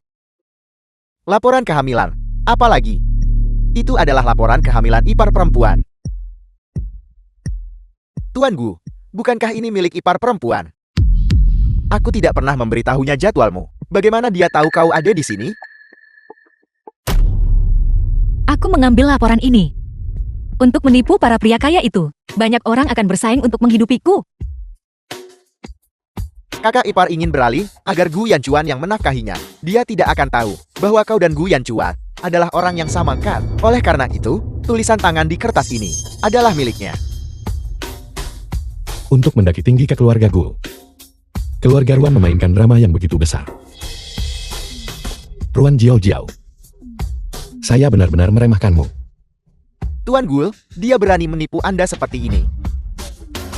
Laporan kehamilan. Apalagi? Itu adalah laporan kehamilan ipar perempuan. Tuan Gu, bukankah ini milik ipar perempuan? Aku tidak pernah memberitahunya jadwalmu. Bagaimana dia tahu kau ada di sini? Aku mengambil laporan ini untuk menipu para pria kaya itu. Banyak orang akan bersaing untuk menghidupiku. Kakak ipar ingin beralih agar Gu Yanchuan yang menafkahinya. Dia tidak akan tahu bahwa kau dan Gu Yanchuan adalah orang yang sama kan. Oleh karena itu, tulisan tangan di kertas ini adalah miliknya. Untuk mendaki tinggi ke keluarga Gu. Keluarga Ruan memainkan drama yang begitu besar. Ruan Jiao Jiao. Saya benar-benar meremehkanmu. Tuan Gul, dia berani menipu Anda seperti ini.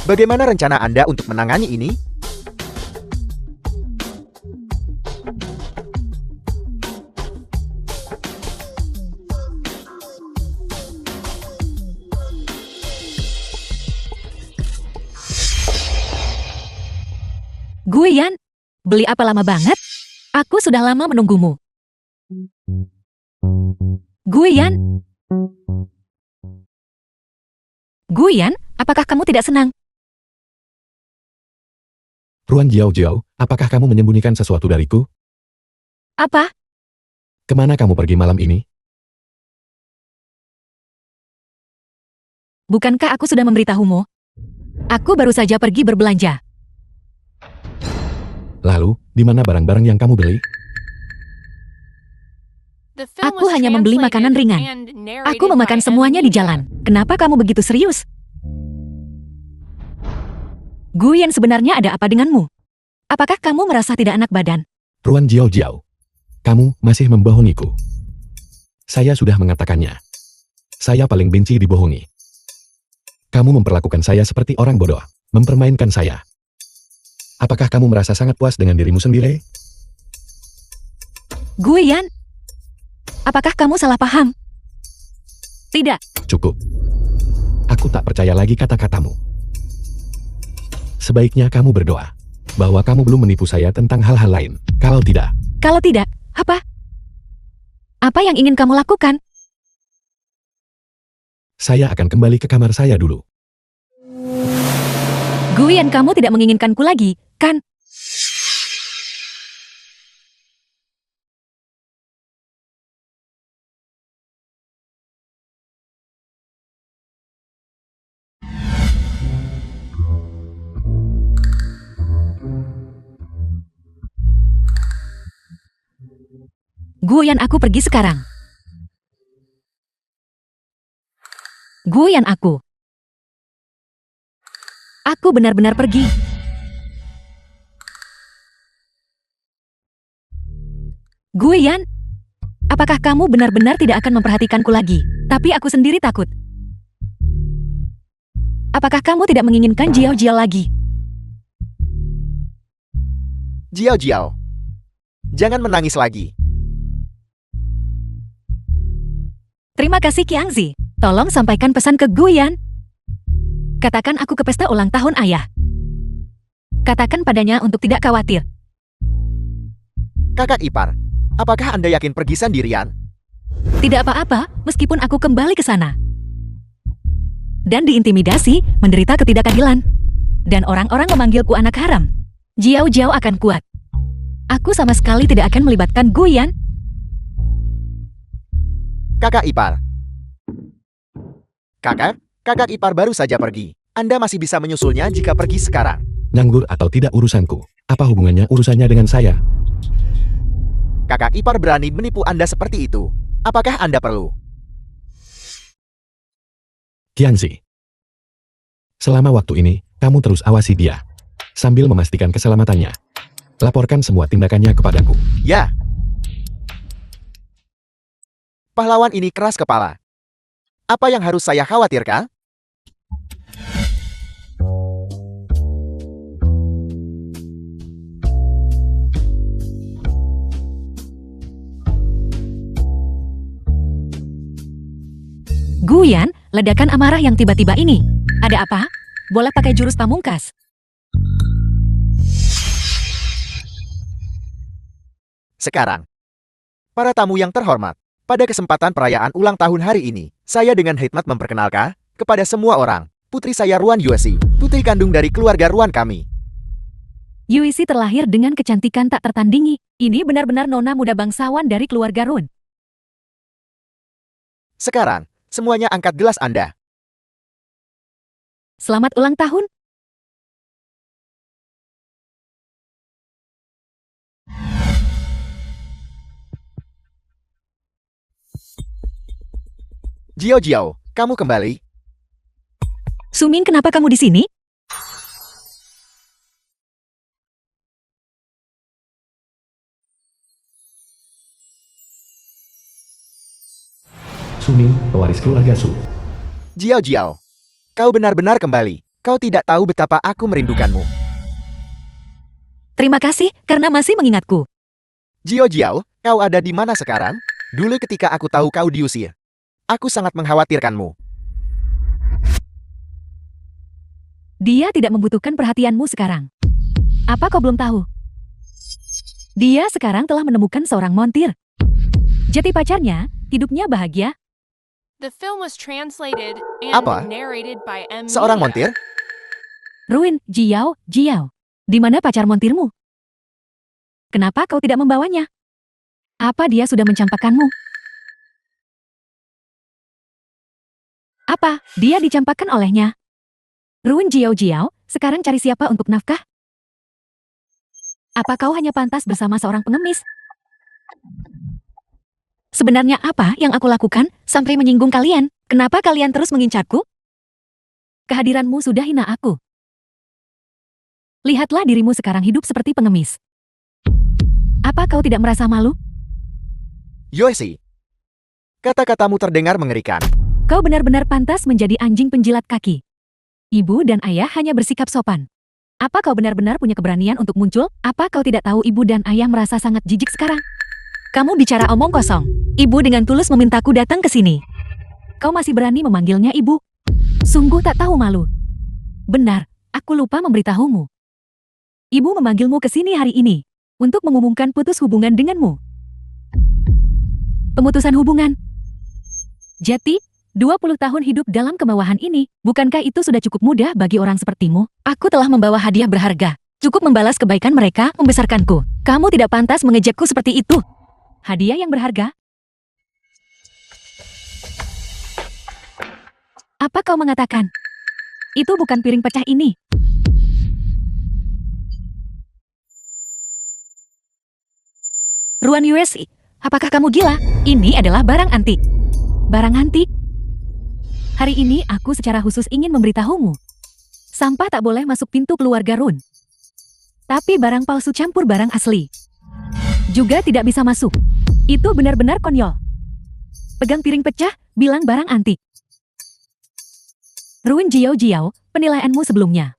Bagaimana rencana Anda untuk menangani ini? Guian, beli apa lama banget? Aku sudah lama menunggumu. Guian? Guian, apakah kamu tidak senang? Ruan Jiao Jiao, apakah kamu menyembunyikan sesuatu dariku? Apa? Kemana kamu pergi malam ini? Bukankah aku sudah memberitahumu? Aku baru saja pergi berbelanja. Lalu, di mana barang-barang yang kamu beli? The film Aku was hanya membeli makanan translated ringan. and narrated Aku memakan by semuanya di Media. jalan. Kenapa kamu begitu serius? Guian, sebenarnya ada apa denganmu? Apakah kamu merasa tidak enak badan? Ruan Jiao Jiao. Kamu masih membohongiku. Saya sudah mengatakannya. Saya paling benci dibohongi. Kamu memperlakukan saya seperti orang bodoh, mempermainkan saya. Apakah kamu merasa sangat puas dengan dirimu sendiri? Guian, apakah kamu salah paham? Tidak, Cukup. Aku tak percaya lagi kata-katamu. Sebaiknya kamu berdoa bahwa kamu belum menipu saya tentang hal-hal lain. Kalau tidak, kalau tidak, apa? Apa yang ingin kamu lakukan? saya akan kembali ke kamar saya dulu. Guian, kamu tidak menginginkanku lagi, kan? Guian, aku pergi sekarang. Guian, aku. Aku benar-benar pergi. Guian, apakah kamu benar-benar tidak akan memperhatikanku lagi? Tapi aku sendiri takut. Apakah kamu tidak menginginkan Jiao Jiao lagi? Jiao Jiao. Jangan menangis lagi. Terima kasih Qiangzi. Tolong sampaikan pesan ke Guian. Katakan aku ke pesta ulang tahun ayah. Katakan padanya untuk tidak khawatir. Kakak ipar, apakah Anda yakin pergi sendirian? Tidak apa-apa, meskipun aku kembali ke sana. Dan diintimidasi, menderita ketidakadilan. Dan orang-orang memanggilku anak haram. Jiao Jiao akan kuat. Aku sama sekali tidak akan melibatkan Guian. Kakak ipar. Kakak ipar baru saja pergi. Anda masih bisa menyusulnya jika pergi sekarang. Nganggur atau tidak urusanku. Apa hubungannya urusannya dengan saya? Kakak ipar berani menipu Anda seperti itu. Apakah Anda perlu? Qiangzi. Selama waktu ini, kamu terus awasi dia. Sambil memastikan keselamatannya. Laporkan semua tindakannya kepadaku. Ya. Pahlawan ini keras kepala. Apa yang harus saya khawatirkan? Guian, ledakan amarah yang tiba-tiba ini. Ada apa? Boleh pakai jurus pamungkas. Sekarang, para tamu yang terhormat, pada kesempatan perayaan ulang tahun hari ini, saya dengan hikmat memperkenalkan kepada semua orang, putri saya Ruan Yuesi, putri kandung dari keluarga Ruan kami. Yuisi terlahir dengan kecantikan tak tertandingi. Ini benar-benar nona muda bangsawan dari keluarga Run. Sekarang, semuanya angkat gelas Anda. Selamat ulang tahun, Jiao Jiao, kamu kembali? Suming, kenapa kamu di sini? Suming, pewaris keluarga Su. Jiao Jiao, kau benar-benar kembali. Kau tidak tahu betapa aku merindukanmu. Terima kasih karena masih mengingatku. Jiao Jiao, kau ada di mana sekarang? Dulu ketika aku tahu kau diusir, aku sangat mengkhawatirkanmu. Dia tidak membutuhkan perhatianmu sekarang. Apa kau belum tahu? Dia sekarang telah menemukan seorang montir. Jati pacarnya, hidupnya bahagia. The film was translated and Apa? narrated by M. Seorang Media. montir? Ruin, Jiao, Jiao. Di mana pacar montirmu? Kenapa kau tidak membawanya? Apa dia sudah mencampakkanmu? Apa dia dicampakkan olehnya? Ruin, Jiao, Jiao, sekarang cari siapa untuk nafkah? Apa kau hanya pantas bersama seorang pengemis? Sebenarnya apa yang aku lakukan sampai menyinggung kalian? Kenapa kalian terus mengincarku? Kehadiranmu sudah hina aku. Lihatlah dirimu sekarang hidup seperti pengemis. Apa kau tidak merasa malu? Yoshi, kata-katamu terdengar mengerikan. Kau benar-benar pantas menjadi anjing penjilat kaki. Ibu dan ayah hanya bersikap sopan. Apa kau benar-benar punya keberanian untuk muncul? Apa kau tidak tahu ibu dan ayah merasa sangat jijik sekarang? Kamu bicara omong kosong. Ibu dengan tulus memintaku datang ke sini. Kau masih berani memanggilnya ibu? Sungguh tak tahu malu. Benar, aku lupa memberitahumu. Ibu memanggilmu ke sini hari ini untuk mengumumkan putus hubungan denganmu. Pemutusan hubungan. Jati, 20 tahun hidup dalam kemewahan ini, bukankah itu sudah cukup mudah bagi orang sepertimu? Aku telah membawa hadiah berharga. Cukup membalas kebaikan mereka membesarkanku. Kamu tidak pantas mengejekku seperti itu. Hadiah yang berharga? Apa kau mengatakan? Itu bukan piring pecah ini. Ruan USI, apakah kamu gila? Ini adalah barang antik. Barang antik? Hari ini aku secara khusus ingin memberitahumu. Sampah tak boleh masuk pintu keluarga Run. Tapi barang palsu campur barang asli juga tidak bisa masuk. Itu benar-benar konyol. Pegang piring pecah, bilang barang antik. Ruin Jiao Jiao, penilaianmu sebelumnya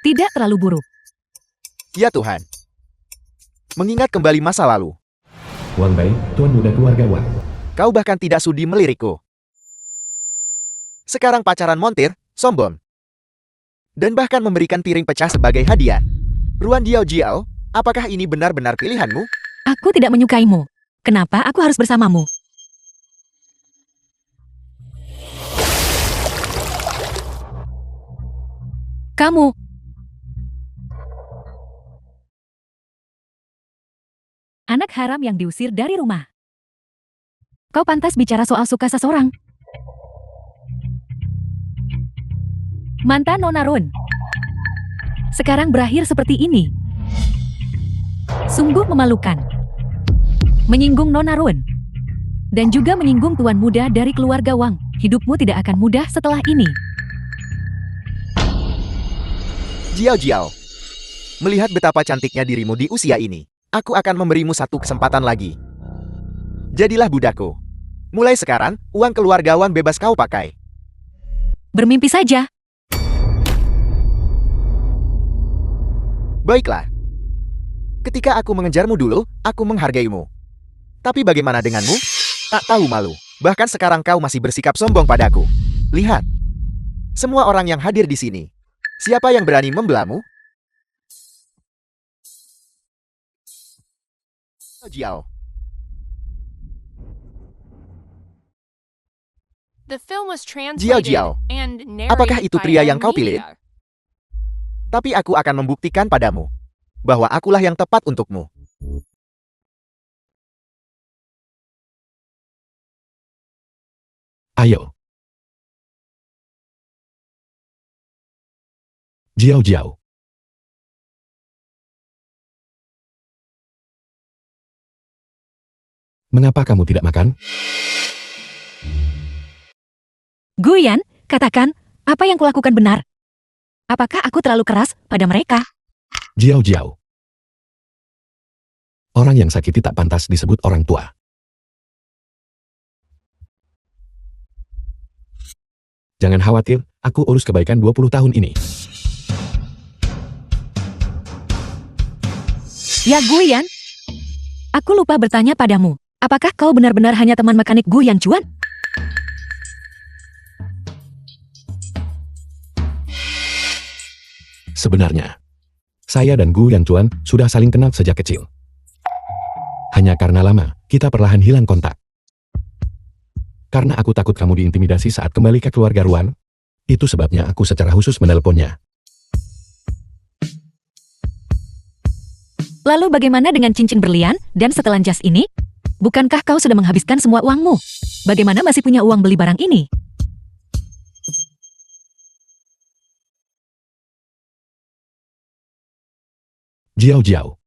tidak terlalu buruk. Ya Tuhan. Mengingat kembali masa lalu, Wang Bai, tuan muda keluarga Wang. kau bahkan tidak sudi melirikku. Sekarang pacaran montir, sombong. Dan bahkan memberikan piring pecah sebagai hadiah. Ruan Jiao Jiao, apakah ini benar-benar pilihanmu? Aku tidak menyukaimu. Kenapa aku harus bersamamu? Kamu. Anak haram yang diusir dari rumah. Kau pantas bicara soal suka seseorang. Mantan Nona Run. Sekarang berakhir seperti ini. Sungguh memalukan. Menyinggung Nona Run. Dan juga menyinggung tuan muda dari keluarga Wang. Hidupmu tidak akan mudah setelah ini. Jiao Jiao. Melihat betapa cantiknya dirimu di usia ini, aku akan memberimu satu kesempatan lagi. Jadilah budakku. Mulai sekarang, uang keluarga Wang bebas kau pakai. Bermimpi saja. Baiklah. Ketika aku mengejarmu dulu, aku menghargaimu. Tapi bagaimana denganmu? Tak tahu malu. Bahkan sekarang kau masih bersikap sombong padaku. Lihat. Semua orang yang hadir di sini. Siapa yang berani membelamu? Jiao. The film was Jiao translated Jiao. and Apakah narrated itu by pria M. yang kau pilih? Media. Tapi aku akan membuktikan padamu bahwa akulah yang tepat untukmu. Ayo. Jiao Jiao. Mengapa kamu tidak makan? Guyan, katakan, apa yang kulakukan benar? Apakah aku terlalu keras pada mereka? Jiao Jiao. Orang yang sakiti tak pantas disebut orang tua. Jangan khawatir, aku urus kebaikan 20 tahun ini. Ya Guyan, aku lupa bertanya padamu. Apakah kau benar-benar hanya teman mekanik Guyan Chuan? Sebenarnya, saya dan Gu Yanchuan sudah saling kenal sejak kecil. Hanya karena lama, kita perlahan hilang kontak. Karena aku takut kamu diintimidasi saat kembali ke keluarga Ruan, itu sebabnya aku secara khusus menelponnya. Lalu bagaimana dengan cincin berlian dan setelan jas ini? Bukankah kau sudah menghabiskan semua uangmu? Bagaimana masih punya uang beli barang ini? Jiao Jiao.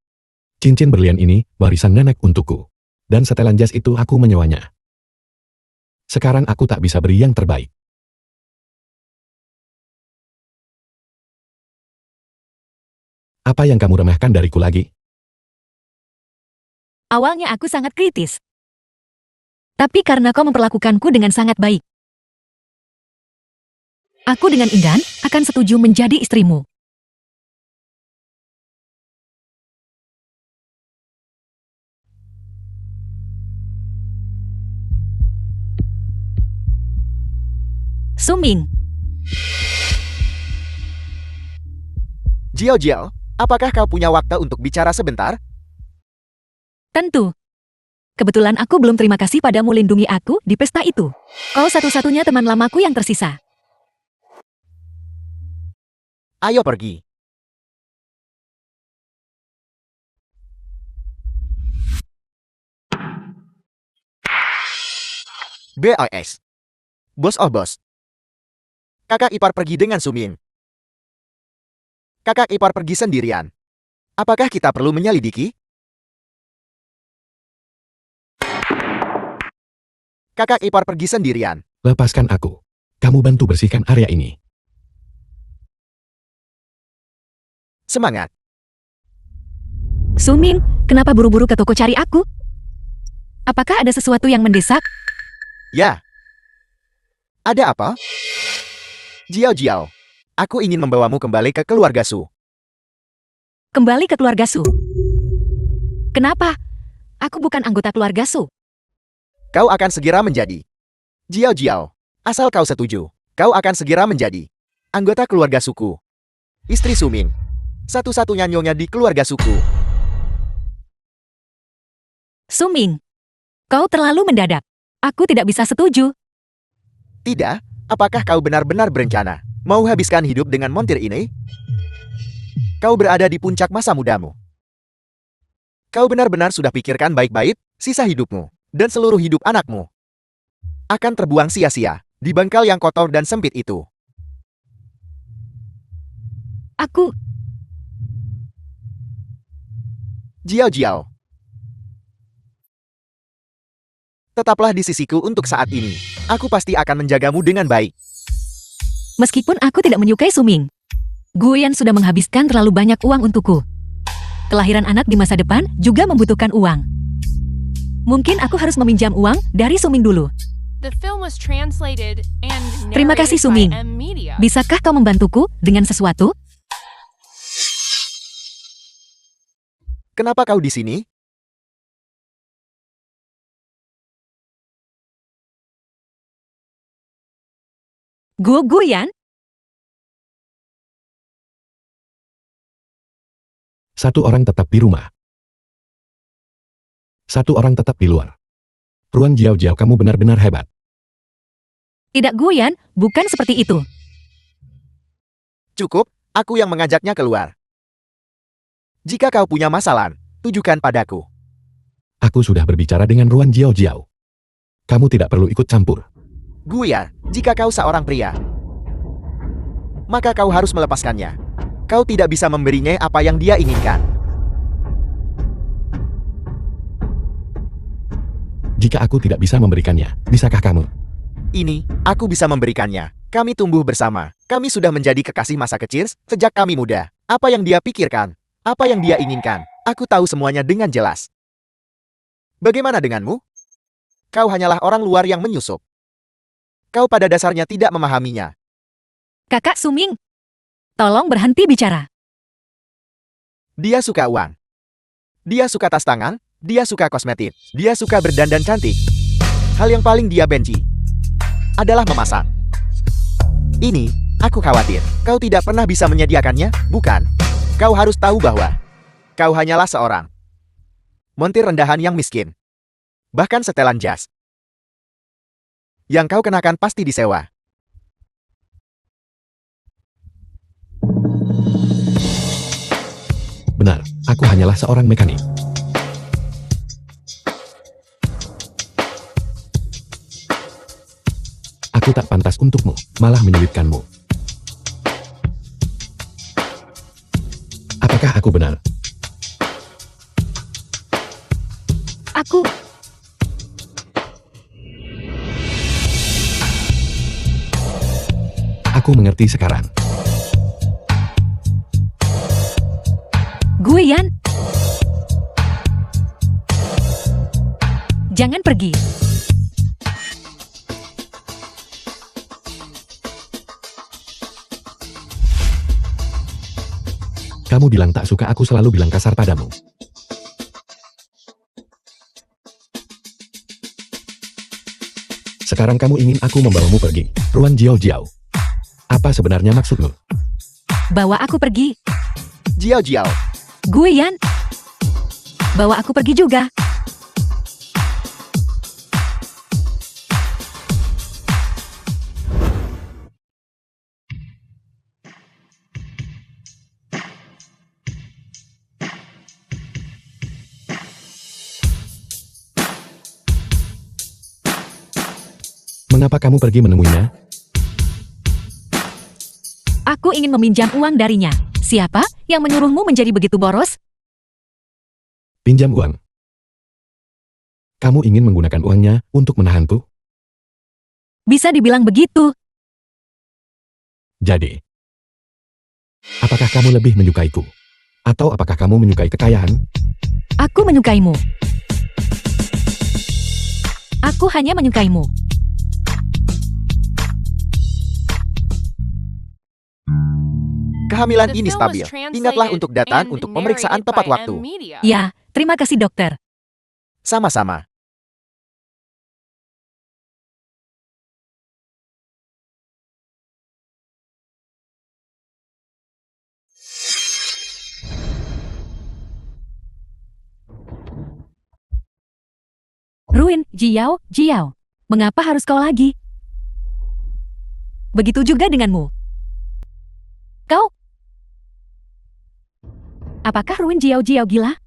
Cincin berlian ini warisan nenek untukku. Dan setelan jas itu aku menyewanya. Sekarang aku tak bisa beri yang terbaik. Apa yang kamu remehkan dariku lagi? Awalnya aku sangat kritis. Tapi karena kau memperlakukanku dengan sangat baik, aku dengan enggan akan setuju menjadi istrimu. Suming, Jiao Jiao, apakah kau punya waktu untuk bicara sebentar? tentu. Kebetulan aku belum terima kasih padamu lindungi aku di pesta itu. Kau satu-satunya teman lamaku yang tersisa. Ayo pergi. BOS. Bos oh bos. Kakak ipar pergi dengan Suming. Kakak ipar pergi sendirian. Apakah kita perlu menyelidiki? Kakak ipar pergi sendirian. Lepaskan aku. Kamu bantu bersihkan area ini. Semangat. Suming, kenapa buru-buru ke toko cari aku? Apakah ada sesuatu yang mendesak? Ya. Ada apa? Jiao Jiao. Aku ingin membawamu kembali ke keluarga Su. Kembali ke keluarga Su. Kenapa? Aku bukan anggota keluarga Su. Kau akan segera menjadi. Jiao Jiao. Asal kau setuju, kau akan segera menjadi anggota keluarga suku. Istri Suming. Satu-satunya nyonya di keluarga suku. Suming, kau terlalu mendadak. Aku tidak bisa setuju. Tidak, apakah kau benar-benar berencana mau habiskan hidup dengan montir ini? Kau berada di puncak masa mudamu. Kau benar-benar sudah pikirkan baik-baik sisa hidupmu dan seluruh hidup anakmu akan terbuang sia-sia di bangkal yang kotor dan sempit itu. Aku, Jiao Jiao. Tetaplah di sisiku untuk saat ini. Aku pasti akan menjagamu dengan baik. meskipun aku tidak menyukai Suming, Guyan sudah menghabiskan terlalu banyak uang untukku. Kelahiran anak di masa depan juga membutuhkan uang. Mungkin aku harus meminjam uang dari Suming dulu. The film was translated and Terima kasih, narrated Suming. by M Media. Bisakah kau membantuku dengan sesuatu? Kenapa kau di sini? Guyan? Satu orang tetap di rumah. Satu orang tetap di luar. Ruan Jiao Jiao, kamu benar-benar hebat. Tidak Guyan, bukan seperti itu. Cukup, aku yang mengajaknya keluar. Jika kau punya masalah, tujukan padaku. Aku sudah berbicara dengan Ruan Jiao Jiao. Kamu tidak perlu ikut campur. Guya, jika kau seorang pria, maka kau harus melepaskannya. Kau tidak bisa memberinya apa yang dia inginkan. Jika aku tidak bisa memberikannya, bisakah kamu? Ini, aku bisa memberikannya. Kami tumbuh bersama. Kami sudah menjadi kekasih masa kecil sejak kami muda. Apa yang dia pikirkan? Apa yang dia inginkan? Aku tahu semuanya dengan jelas. Bagaimana denganmu? Kau hanyalah orang luar yang menyusup. Kau pada dasarnya tidak memahaminya. Kakak Suming, tolong berhenti bicara. Dia suka uang. Dia suka tas tangan. Dia suka kosmetik. Dia suka berdandan cantik. Hal yang paling dia benci adalah memasak. Ini, aku khawatir. Kau tidak pernah bisa menyediakannya, bukan? Kau harus tahu bahwa kau hanyalah seorang montir rendahan yang miskin. Bahkan setelan jas yang kau kenakan pasti disewa. Benar, aku hanyalah seorang mekanik. Aku tak pantas untukmu, malah menyulitkanmu. Apakah aku benar? Aku... Aku mengerti sekarang. Gue Yan. Jangan pergi. Kamu bilang tak suka, aku selalu bilang kasar padamu. Sekarang kamu ingin aku membawamu pergi. Ruan Jiao Jiao. Apa sebenarnya maksudmu? Bawa aku pergi. Jiao Jiao. Gue Yan. Bawa aku pergi juga. Mengapa kamu pergi menemuinya? Aku ingin meminjam uang darinya. Siapa yang menyuruhmu menjadi begitu boros? Pinjam uang. Kamu ingin menggunakan uangnya untuk menahanku? Bisa dibilang begitu. Jadi, apakah kamu lebih menyukaiku? Atau apakah kamu menyukai kekayaan? Aku menyukaimu. Aku hanya menyukaimu. Kehamilan The ini film was stabil. translated Ingatlah untuk datang and untuk pemeriksaan narrated tepat by waktu. M-Media. Ya, terima kasih dokter. Sama-sama. Ruin, Jiao, Jiao. Mengapa harus kau lagi? Begitu juga denganmu. Kau? Apakah Ruin Jiao Jiao gila?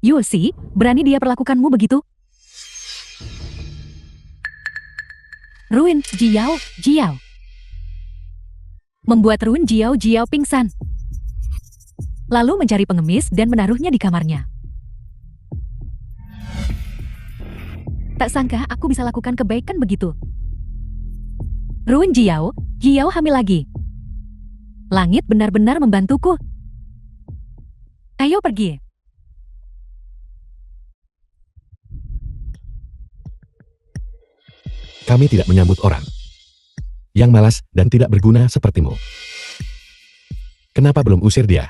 Yusi, berani dia perlakukanmu begitu? Ruin Jiao Jiao. Membuat Ruin Jiao Jiao pingsan. Lalu mencari pengemis dan menaruhnya di kamarnya. Tak sangka aku bisa lakukan kebaikan begitu. Ruin Jiao, Jiao hamil lagi. Langit benar-benar membantuku. Ayo pergi. Kami tidak menyambut orang yang malas dan tidak berguna sepertimu. Kenapa belum usir dia?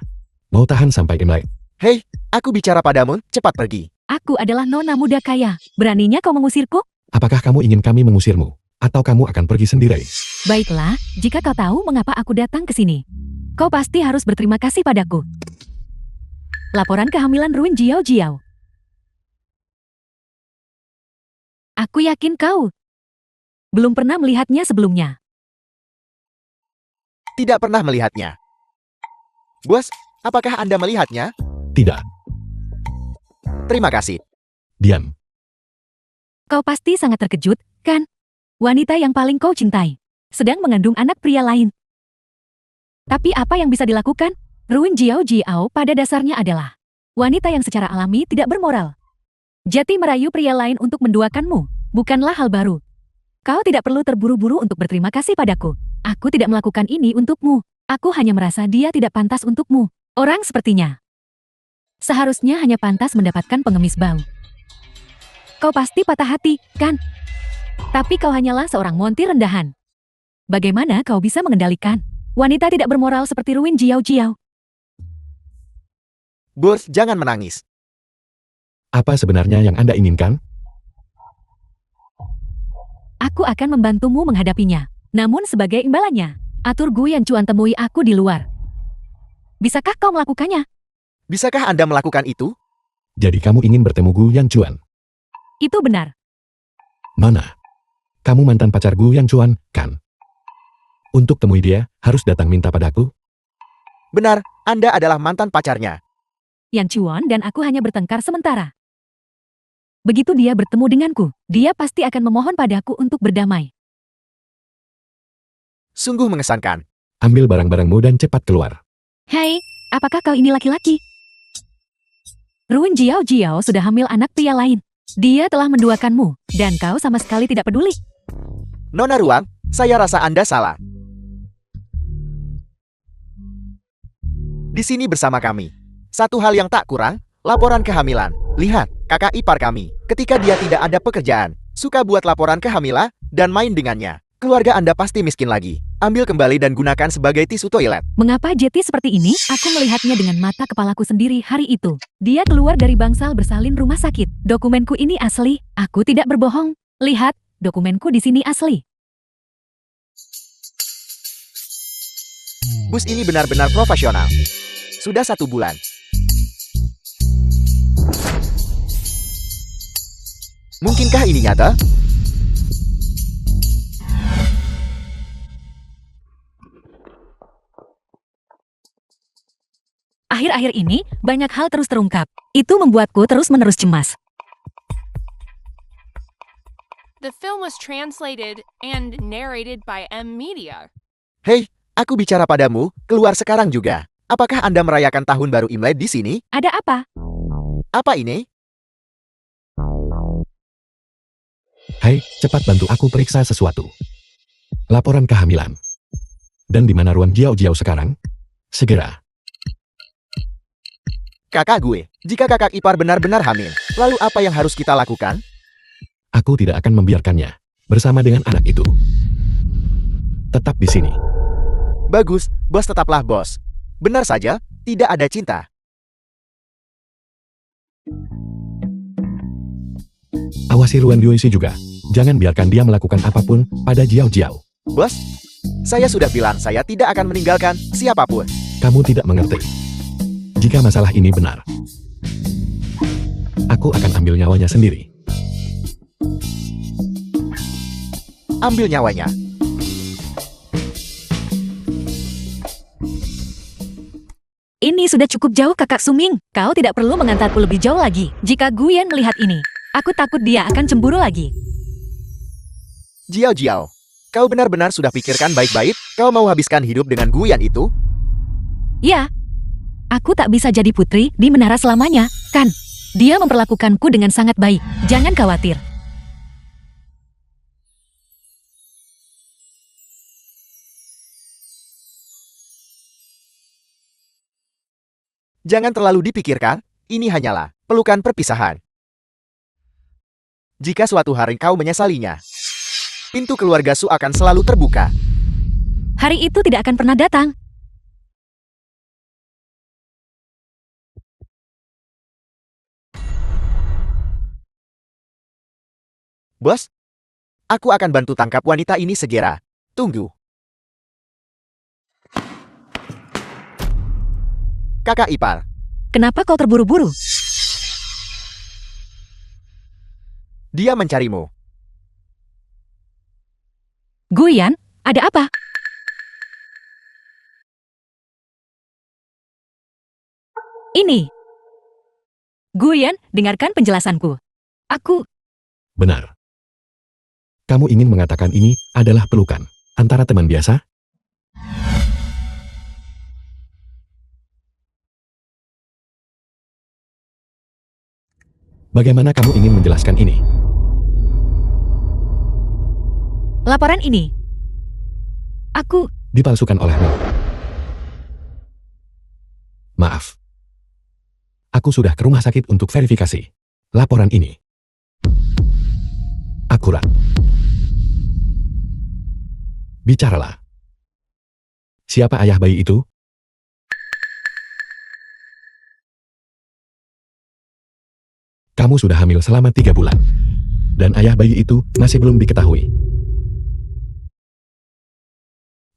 Mau tahan sampai Imlek? Hei, aku bicara padamu, cepat pergi. Aku adalah nona muda kaya. Beraninya kau mengusirku? Apakah kamu ingin kami mengusirmu? Atau kamu akan pergi sendiri? Baiklah, jika kau tahu mengapa aku datang ke sini, kau pasti harus berterima kasih padaku. Laporan kehamilan Ruin Jiao Jiao. Aku yakin kau belum pernah melihatnya sebelumnya. Tidak pernah melihatnya. Bos, apakah Anda melihatnya? Tidak. Terima kasih. Diam. Kau pasti sangat terkejut, kan? Wanita yang paling kau cintai sedang mengandung anak pria lain. Tapi apa yang bisa dilakukan? Ruin Jiao Jiao pada dasarnya adalah wanita yang secara alami tidak bermoral. Jati merayu pria lain untuk menduakanmu bukanlah hal baru. Kau tidak perlu terburu-buru untuk berterima kasih padaku. Aku tidak melakukan ini untukmu. Aku hanya merasa dia tidak pantas untukmu. Orang sepertinya seharusnya hanya pantas mendapatkan pengemis bau. Kau pasti patah hati, kan? Tapi kau hanyalah seorang montir rendahan. Bagaimana kau bisa mengendalikan wanita tidak bermoral seperti Ruin Jiao? Bos, jangan menangis. Apa sebenarnya yang Anda inginkan? Aku akan membantumu menghadapinya. Namun sebagai imbalannya, atur Gu Yanchuan temui aku di luar. Bisakah kau melakukannya? Bisakah Anda melakukan itu? Jadi kamu ingin bertemu Gu Yanchuan? Itu benar. Mana? Kamu mantan pacar Gu Yanchuan, kan? Untuk temui dia, harus datang minta padaku? Benar, Anda adalah mantan pacarnya. Yanchuan dan aku hanya bertengkar sementara. Begitu dia bertemu denganku, dia pasti akan memohon padaku untuk berdamai. Sungguh mengesankan. Ambil barang-barangmu dan cepat keluar. Hei, apakah kau ini laki-laki? Ruin Jiao sudah hamil anak pria lain. Dia telah menduakanmu, dan kau sama sekali tidak peduli. Nona Ruang, saya rasa Anda salah. Di sini bersama kami. Satu hal yang tak kurang, laporan kehamilan. Lihat, kakak ipar kami, ketika dia tidak ada pekerjaan, suka buat laporan kehamilan dan main dengannya. Keluarga Anda pasti miskin lagi. Ambil kembali dan gunakan sebagai tisu toilet. Mengapa Jetty seperti ini? Aku melihatnya dengan mata kepalaku sendiri hari itu. Dia keluar dari bangsal bersalin rumah sakit. Dokumenku ini asli, aku tidak berbohong. Lihat, dokumenku di sini asli. Bus ini benar-benar profesional. Sudah 1 bulan. Mungkinkah ini nyata? Akhir-akhir ini, banyak hal terus terungkap. Itu membuatku terus-menerus cemas. The film was translated and narrated by M Media. Hei, aku bicara padamu, keluar sekarang juga. Apakah Anda merayakan tahun baru Imlek di sini? Ada apa? Apa ini? Hai, cepat bantu aku periksa sesuatu. Laporan kehamilan. Dan di mana Ruan Jiao sekarang? Segera. Kakak gue, jika kakak ipar benar-benar hamil, lalu apa yang harus kita lakukan? Aku tidak akan membiarkannya bersama dengan anak itu. Tetap di sini. Bagus, bos tetaplah bos. Benar saja, tidak ada cinta. Awasi Ruan Yuisi juga. Jangan biarkan dia melakukan apapun pada Jiao. Bos, saya sudah bilang saya tidak akan meninggalkan siapapun. Kamu tidak mengerti. Jika masalah ini benar, aku akan ambil nyawanya sendiri. Ambil nyawanya. Ini sudah cukup jauh kakak Suming. Kau tidak perlu mengantarku lebih jauh lagi. Jika Guyan melihat ini, aku takut dia akan cemburu lagi. Jiao, kau benar-benar sudah pikirkan baik-baik? Kau mau habiskan hidup dengan Guyan itu? Ya, aku tak bisa jadi putri di menara selamanya, kan? Dia memperlakukanku dengan sangat baik. Jangan khawatir. Jangan terlalu dipikirkan, ini hanyalah pelukan perpisahan. Jika suatu hari kau menyesalinya, pintu keluarga Su akan selalu terbuka. Hari itu tidak akan pernah datang. Bos, aku akan bantu tangkap wanita ini segera. Tunggu. Kakak ipar, Kenapa kau terburu-buru? dia mencarimu. Guyan, ada apa? Ini. Guyan, dengarkan penjelasanku. Aku, Benar. Kamu ingin mengatakan ini adalah pelukan antara teman biasa? Bagaimana kamu ingin menjelaskan ini? Laporan ini. Aku, Dipalsukan olehmu. Maaf. Aku sudah ke rumah sakit untuk verifikasi. Laporan ini akurat. Bicaralah. Siapa ayah bayi itu? Kamu sudah hamil selama 3 bulan. Dan ayah bayi itu masih belum diketahui.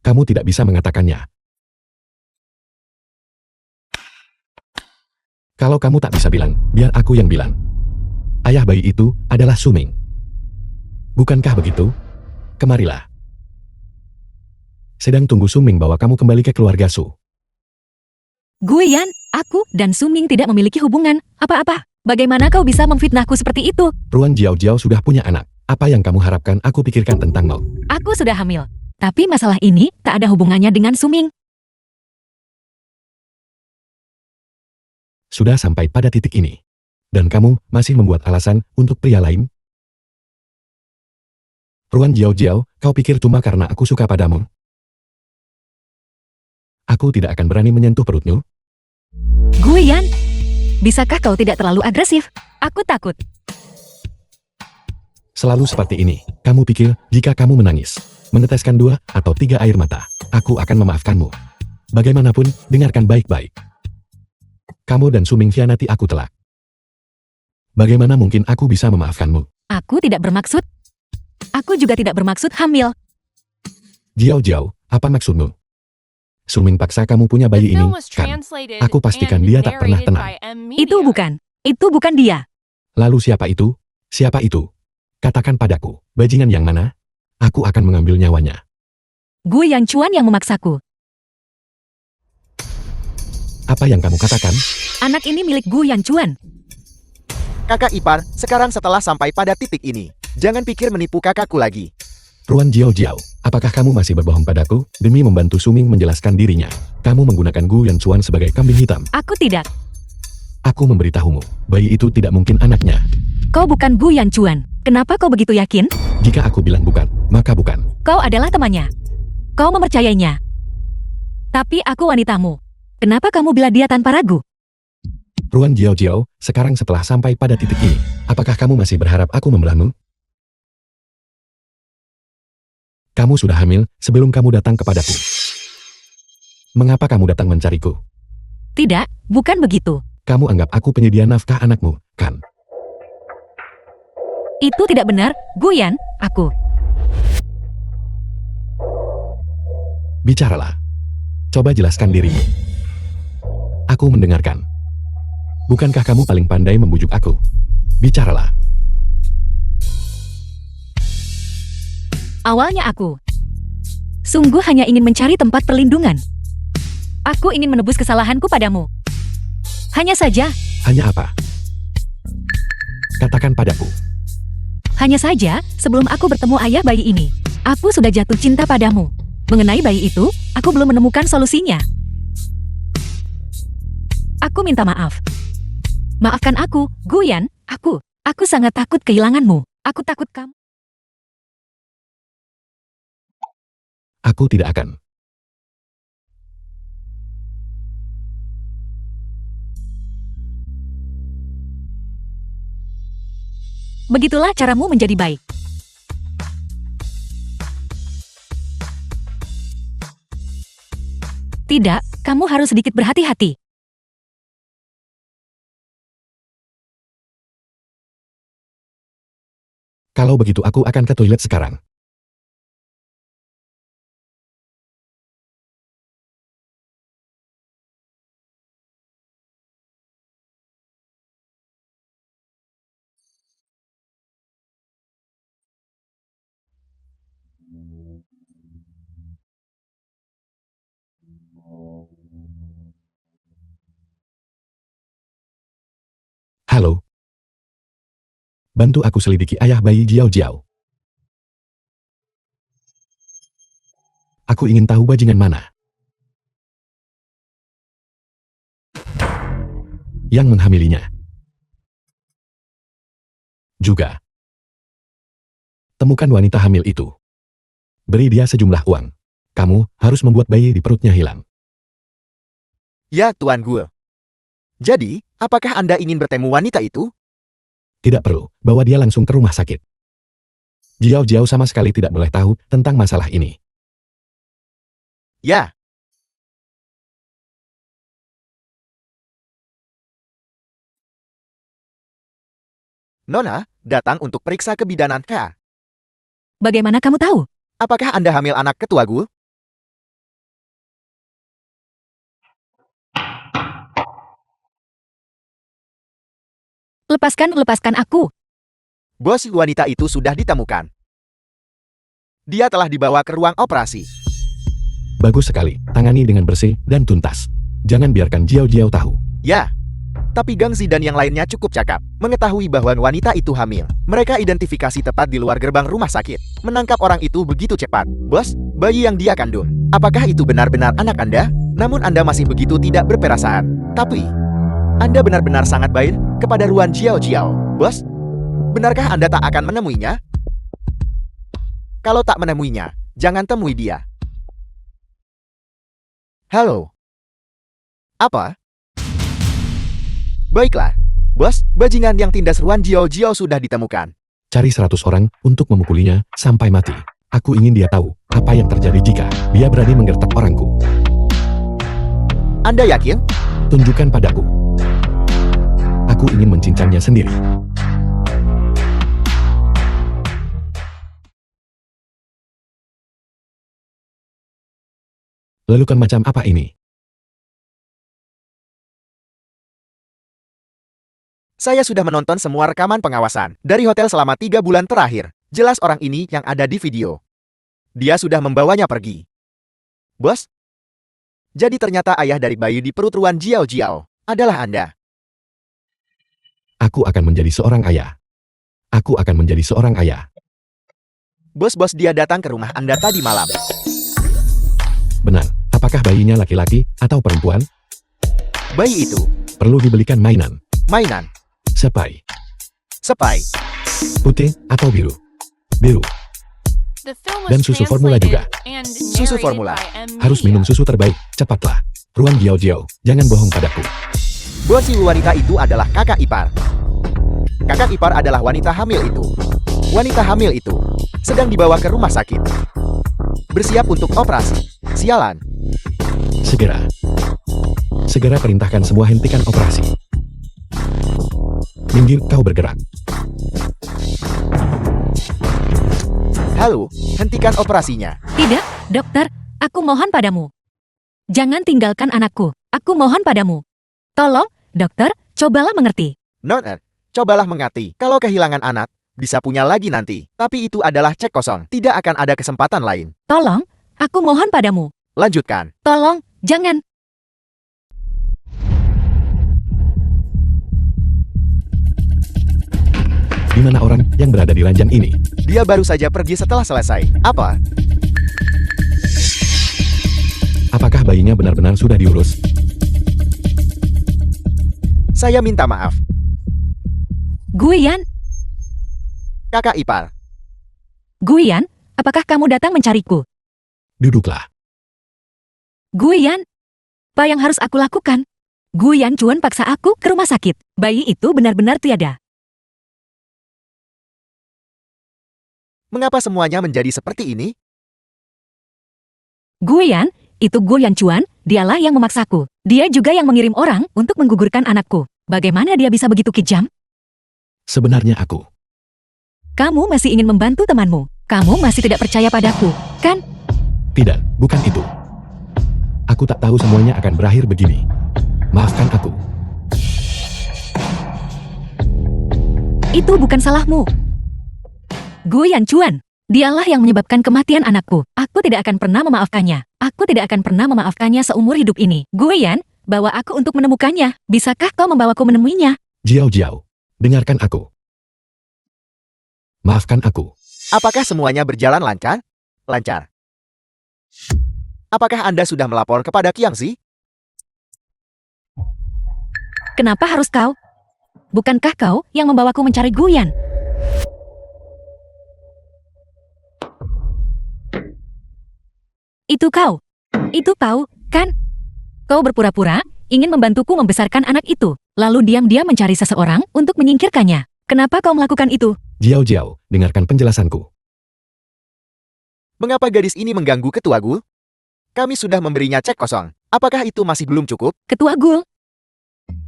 Kamu tidak bisa mengatakannya. Kalau kamu tak bisa bilang, biar aku yang bilang. Ayah bayi itu adalah Suming. Bukankah begitu? Kemarilah. Sedang tunggu Suming bawa kamu kembali ke keluarga Su. Guian, aku dan Suming tidak memiliki hubungan apa-apa. Bagaimana kau bisa memfitnahku seperti itu? Ruan Jiao Jiao sudah punya anak. Apa yang kamu harapkan aku pikirkan tentang Mo? Aku sudah hamil. Tapi masalah ini tak ada hubungannya dengan Suming. Sudah sampai pada titik ini. Dan kamu masih membuat alasan untuk pria lain? Ruan Jiao Jiao, kau pikir cuma karena aku suka padamu? Aku tidak akan berani menyentuh perutmu. Guian, bisakah kau tidak terlalu agresif? Aku takut. Selalu seperti ini. Kamu pikir jika kamu menangis, meneteskan 2 atau 3 air mata, aku akan memaafkanmu. Bagaimanapun, dengarkan baik-baik. Kamu dan Suming khianati aku telak. Bagaimana mungkin aku bisa memaafkanmu? Aku tidak bermaksud. Aku juga tidak bermaksud hamil. Jiao Jiao, apa maksudmu? Suming paksa kamu punya The bayi ini, film was kan? translated Aku pastikan and dia tak pernah narrated tenang. by M. Media. Itu bukan dia. Lalu siapa itu? Siapa itu? Katakan padaku, bajingan yang mana? Aku akan mengambil nyawanya. Guian Chuan yang memaksaku. Apa yang kamu katakan? Anak ini milik Guian Chuan. Kakak ipar, sekarang setelah sampai pada titik ini, jangan pikir menipu kakakku lagi. Ruan Jiao Jiao, apakah kamu masih berbohong padaku demi membantu Suming menjelaskan dirinya? Kamu menggunakan Gu Yan Chuan sebagai kambing hitam. Aku tidak. Aku memberitahumu, bayi itu tidak mungkin anaknya. Kau bukan Guian Chuan. Kenapa kau begitu yakin? Jika aku bilang bukan, maka bukan. Kau adalah temannya. Kau mempercayainya. Tapi aku wanitamu. Kenapa kamu bela dia tanpa ragu? Ruan Jiao Jiao, sekarang setelah sampai pada titik ini, apakah kamu masih berharap aku membelahmu? Kamu sudah hamil sebelum kamu datang kepadaku. Mengapa kamu datang mencariku? Tidak, bukan begitu. Kamu anggap aku penyedia nafkah anakmu, kan? Itu tidak benar, Guian, aku. Bicaralah. Coba jelaskan dirimu. Aku mendengarkan. Bukankah kamu paling pandai membujuk aku? Bicaralah. Awalnya aku sungguh hanya ingin mencari tempat perlindungan. Aku ingin menebus kesalahanku padamu. Hanya saja, Hanya apa? Katakan padaku. hanya saja, sebelum aku bertemu ayah bayi ini, aku sudah jatuh cinta padamu. Mengenai bayi itu, aku belum menemukan solusinya. Aku minta maaf. Maafkan aku, Guian, aku sangat takut kehilanganmu. Aku takut kamu. Aku tidak akan. Begitulah caramu menjadi baik. Tidak, kamu harus sedikit berhati-hati. Kalau begitu aku akan ke toilet sekarang. Halo. Bantu aku selidiki ayah bayi Jiao Jiao. Aku ingin tahu bajingan mana yang menghamilinya. Juga, temukan wanita hamil itu. Beri dia sejumlah uang. Kamu harus membuat bayi di perutnya hilang. Ya, Tuan Gue. Jadi, apakah Anda ingin bertemu wanita itu? Tidak perlu, bawa dia langsung ke rumah sakit. Jiao Jiao sama sekali tidak boleh tahu tentang masalah ini. Ya. Nona, datang untuk periksa kebidanan K. Bagaimana kamu tahu? Apakah Anda hamil anak ketua Gue? Lepaskan aku. Bos, wanita itu sudah ditemukan. Dia telah dibawa ke ruang operasi. Bagus sekali, tangani dengan bersih dan tuntas. Jangan biarkan Jiao Jiao tahu. Ya. Tapi Gangzi dan yang lainnya cukup cakap. Mengetahui bahwa wanita itu hamil. Mereka identifikasi tepat di luar gerbang rumah sakit. Menangkap orang itu begitu cepat. Bos, bayi yang dia kandung. Apakah itu benar-benar anak Anda? Namun Anda masih begitu tidak berperasaan. Tapi, Anda benar-benar sangat baik kepada Ruan Jiao Jiao. Bos, benarkah Anda tak akan menemuinya? Kalau tak menemuinya, jangan temui dia. Halo. Apa? Baiklah. Bos, bajingan yang tindas Ruan Jiao Jiao sudah ditemukan. Cari 100 orang untuk memukulinya sampai mati. Aku ingin dia tahu apa yang terjadi jika dia berani menggertak orangku. Anda yakin? Tunjukkan padaku. Aku ingin mencincangnya sendiri. Lalukan macam apa ini? Saya sudah menonton semua rekaman pengawasan dari hotel selama 3 bulan terakhir. Jelas orang ini yang ada di video. Dia sudah membawanya pergi. Bos? Jadi ternyata ayah dari bayi di perut Ruan Jiao Jiao adalah Anda. Aku akan menjadi seorang ayah. Aku akan menjadi seorang ayah. Bos, dia datang ke rumah Anda tadi malam. Benar, apakah bayinya laki-laki atau perempuan? Bayi itu, Perlu dibelikan mainan. mainan, Sepai. sepai, Putih atau biru? Biru. The film was Dan susu formula juga. translated and Susu narrated formula. by M. Harus Media. minum susu terbaik, cepatlah. Ruan Jiao Jiao, jangan bohong padaku. Bos, si wanita itu adalah kakak ipar. Kakak ipar adalah wanita hamil itu. Wanita hamil itu sedang dibawa ke rumah sakit. Bersiap untuk operasi. Sialan. Segera. Segera perintahkan semua hentikan operasi. Minggir, kau bergerak. Halo, hentikan operasinya. Tidak, dokter, aku mohon padamu. Jangan tinggalkan anakku. Aku mohon padamu. Tolong, dokter, cobalah mengerti. Nona, cobalah mengerti. Kalau kehilangan anak, bisa punya lagi nanti. Tapi itu adalah cek kosong. Tidak akan ada kesempatan lain. Tolong, aku mohon padamu. Lanjutkan. Tolong, jangan. Di mana orang yang berada di ranjang ini? Dia baru saja pergi setelah selesai. Apa? Apakah bayinya benar-benar sudah diurus? Saya minta maaf. Guian, Kakak ipar. Guian, apakah kamu datang mencariku? Duduklah. Guian, apa yang harus aku lakukan? Guian Chuan paksa aku ke rumah sakit. Bayi itu benar-benar tiada. Mengapa semuanya menjadi seperti ini? Guian, itu Guian Chuan, dialah yang memaksaku. Dia juga yang mengirim orang untuk menggugurkan anakku. Bagaimana dia bisa begitu kejam? Sebenarnya aku. Kamu masih ingin membantu temanmu. Kamu masih tidak percaya padaku, kan? Tidak, bukan itu. Aku tak tahu semuanya akan berakhir begini. Maafkan aku. Itu bukan salahmu. Guian Chuan, dialah yang menyebabkan kematian anakku. Aku tidak akan pernah memaafkannya. Aku tidak akan pernah memaafkannya seumur hidup ini. Guian, bawa aku untuk menemukannya. Bisakah kau membawaku menemuinya? Jiao Jiao, dengarkan aku. Maafkan aku. Apakah semuanya berjalan lancar? Lancar. Apakah Anda sudah melapor kepada Kiangzi? Kenapa harus kau? Bukankah kau yang membawaku mencari Guian? Itu kau. Itu kau, kan? Kau berpura-pura ingin membantuku membesarkan anak itu, lalu diam-diam mencari seseorang untuk menyingkirkannya. Kenapa kau melakukan itu? Jiao Jiao, dengarkan penjelasanku. Mengapa gadis ini mengganggu Ketua Gul? Kami sudah memberinya cek kosong. Apakah itu masih belum cukup? Ketua Gul,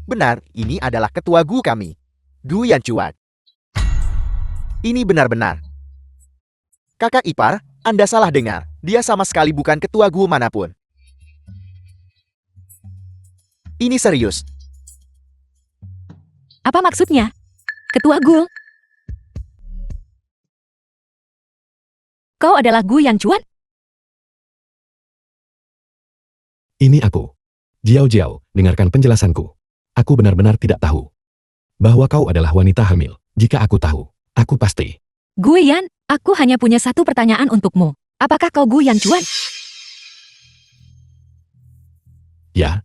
Benar, ini adalah Ketua Gul kami. Gu Yanchuan. Ini benar-benar. Kakak ipar, Anda salah dengar. Dia sama sekali bukan Ketua Gul manapun. Ini serius. apa maksudnya? Ketua Gul? Kau adalah Gu Yanchuan? Ini aku. Jiao Jiao, dengarkan penjelasanku. Aku benar-benar tidak tahu bahwa kau adalah wanita hamil. Jika aku tahu, aku pasti. Gu Yan, aku hanya punya satu pertanyaan untukmu. Apakah kau Gu Yanchuan? Ya.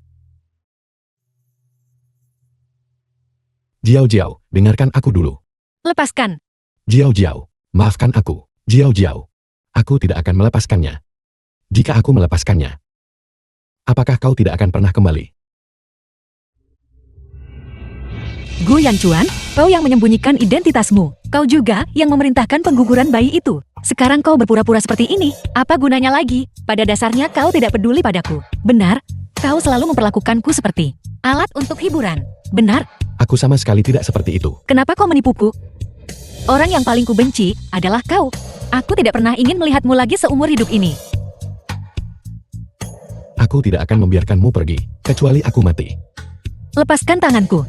Jiao Jiao, dengarkan aku dulu. Lepaskan. Jiao Jiao, maafkan aku. Jiao Jiao, aku tidak akan melepaskannya. Jika aku melepaskannya, apakah kau tidak akan pernah kembali? Gu Yanchuan, kau yang menyembunyikan identitasmu. Kau juga yang memerintahkan pengguguran bayi itu. Sekarang kau berpura-pura seperti ini. Apa gunanya lagi? Pada dasarnya kau tidak peduli padaku. Benar, kau selalu memperlakukanku seperti alat untuk hiburan. Benar, Aku sama sekali tidak seperti itu. kenapa kau menipuku? Orang yang paling kubenci adalah kau. Aku tidak pernah ingin melihatmu lagi seumur hidup ini. Aku tidak akan membiarkanmu pergi, kecuali aku mati. Lepaskan tanganku.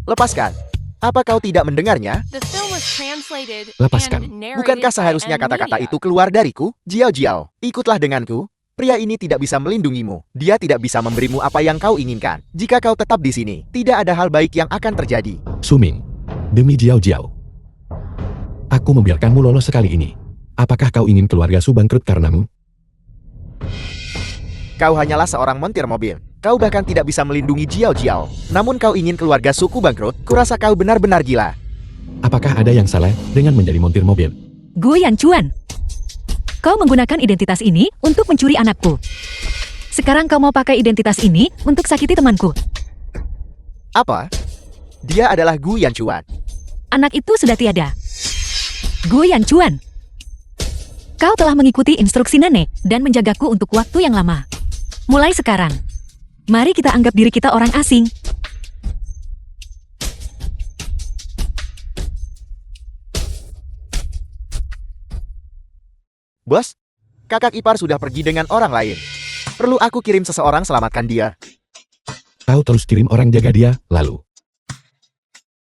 Lepaskan. Apa kau tidak mendengarnya? The film was translated Lepaskan. and narrated Bukankah by seharusnya M. kata-kata Media. itu keluar dariku? Jiao Jiao, ikutlah denganku. Pria ini tidak bisa melindungimu. Dia tidak bisa memberimu apa yang kau inginkan. Jika kau tetap di sini, tidak ada hal baik yang akan terjadi. Suming, demi Jiao Jiao, aku membiarkanmu lolos sekali ini. Apakah kau ingin keluarga Su bangkrut karenamu? Kau hanyalah seorang montir mobil. Kau bahkan tidak bisa melindungi Jiao Jiao. Namun kau ingin keluarga suku bangkrut? Kurasa kau benar-benar gila. Apakah ada yang salah dengan menjadi montir mobil? Gu Yanchuan, kau menggunakan identitas ini untuk mencuri anakku. Sekarang kau mau pakai identitas ini untuk sakiti temanku. Apa? Dia adalah Gu Yanchuan. Anak itu sudah tiada. Gu Yanchuan, kau telah mengikuti instruksi nenek dan menjagaku untuk waktu yang lama. Mulai sekarang, mari kita anggap diri kita orang asing. Bos, kakak ipar sudah pergi dengan orang lain. Perlu aku kirim seseorang selamatkan dia. Kau terus kirim orang jaga dia, lalu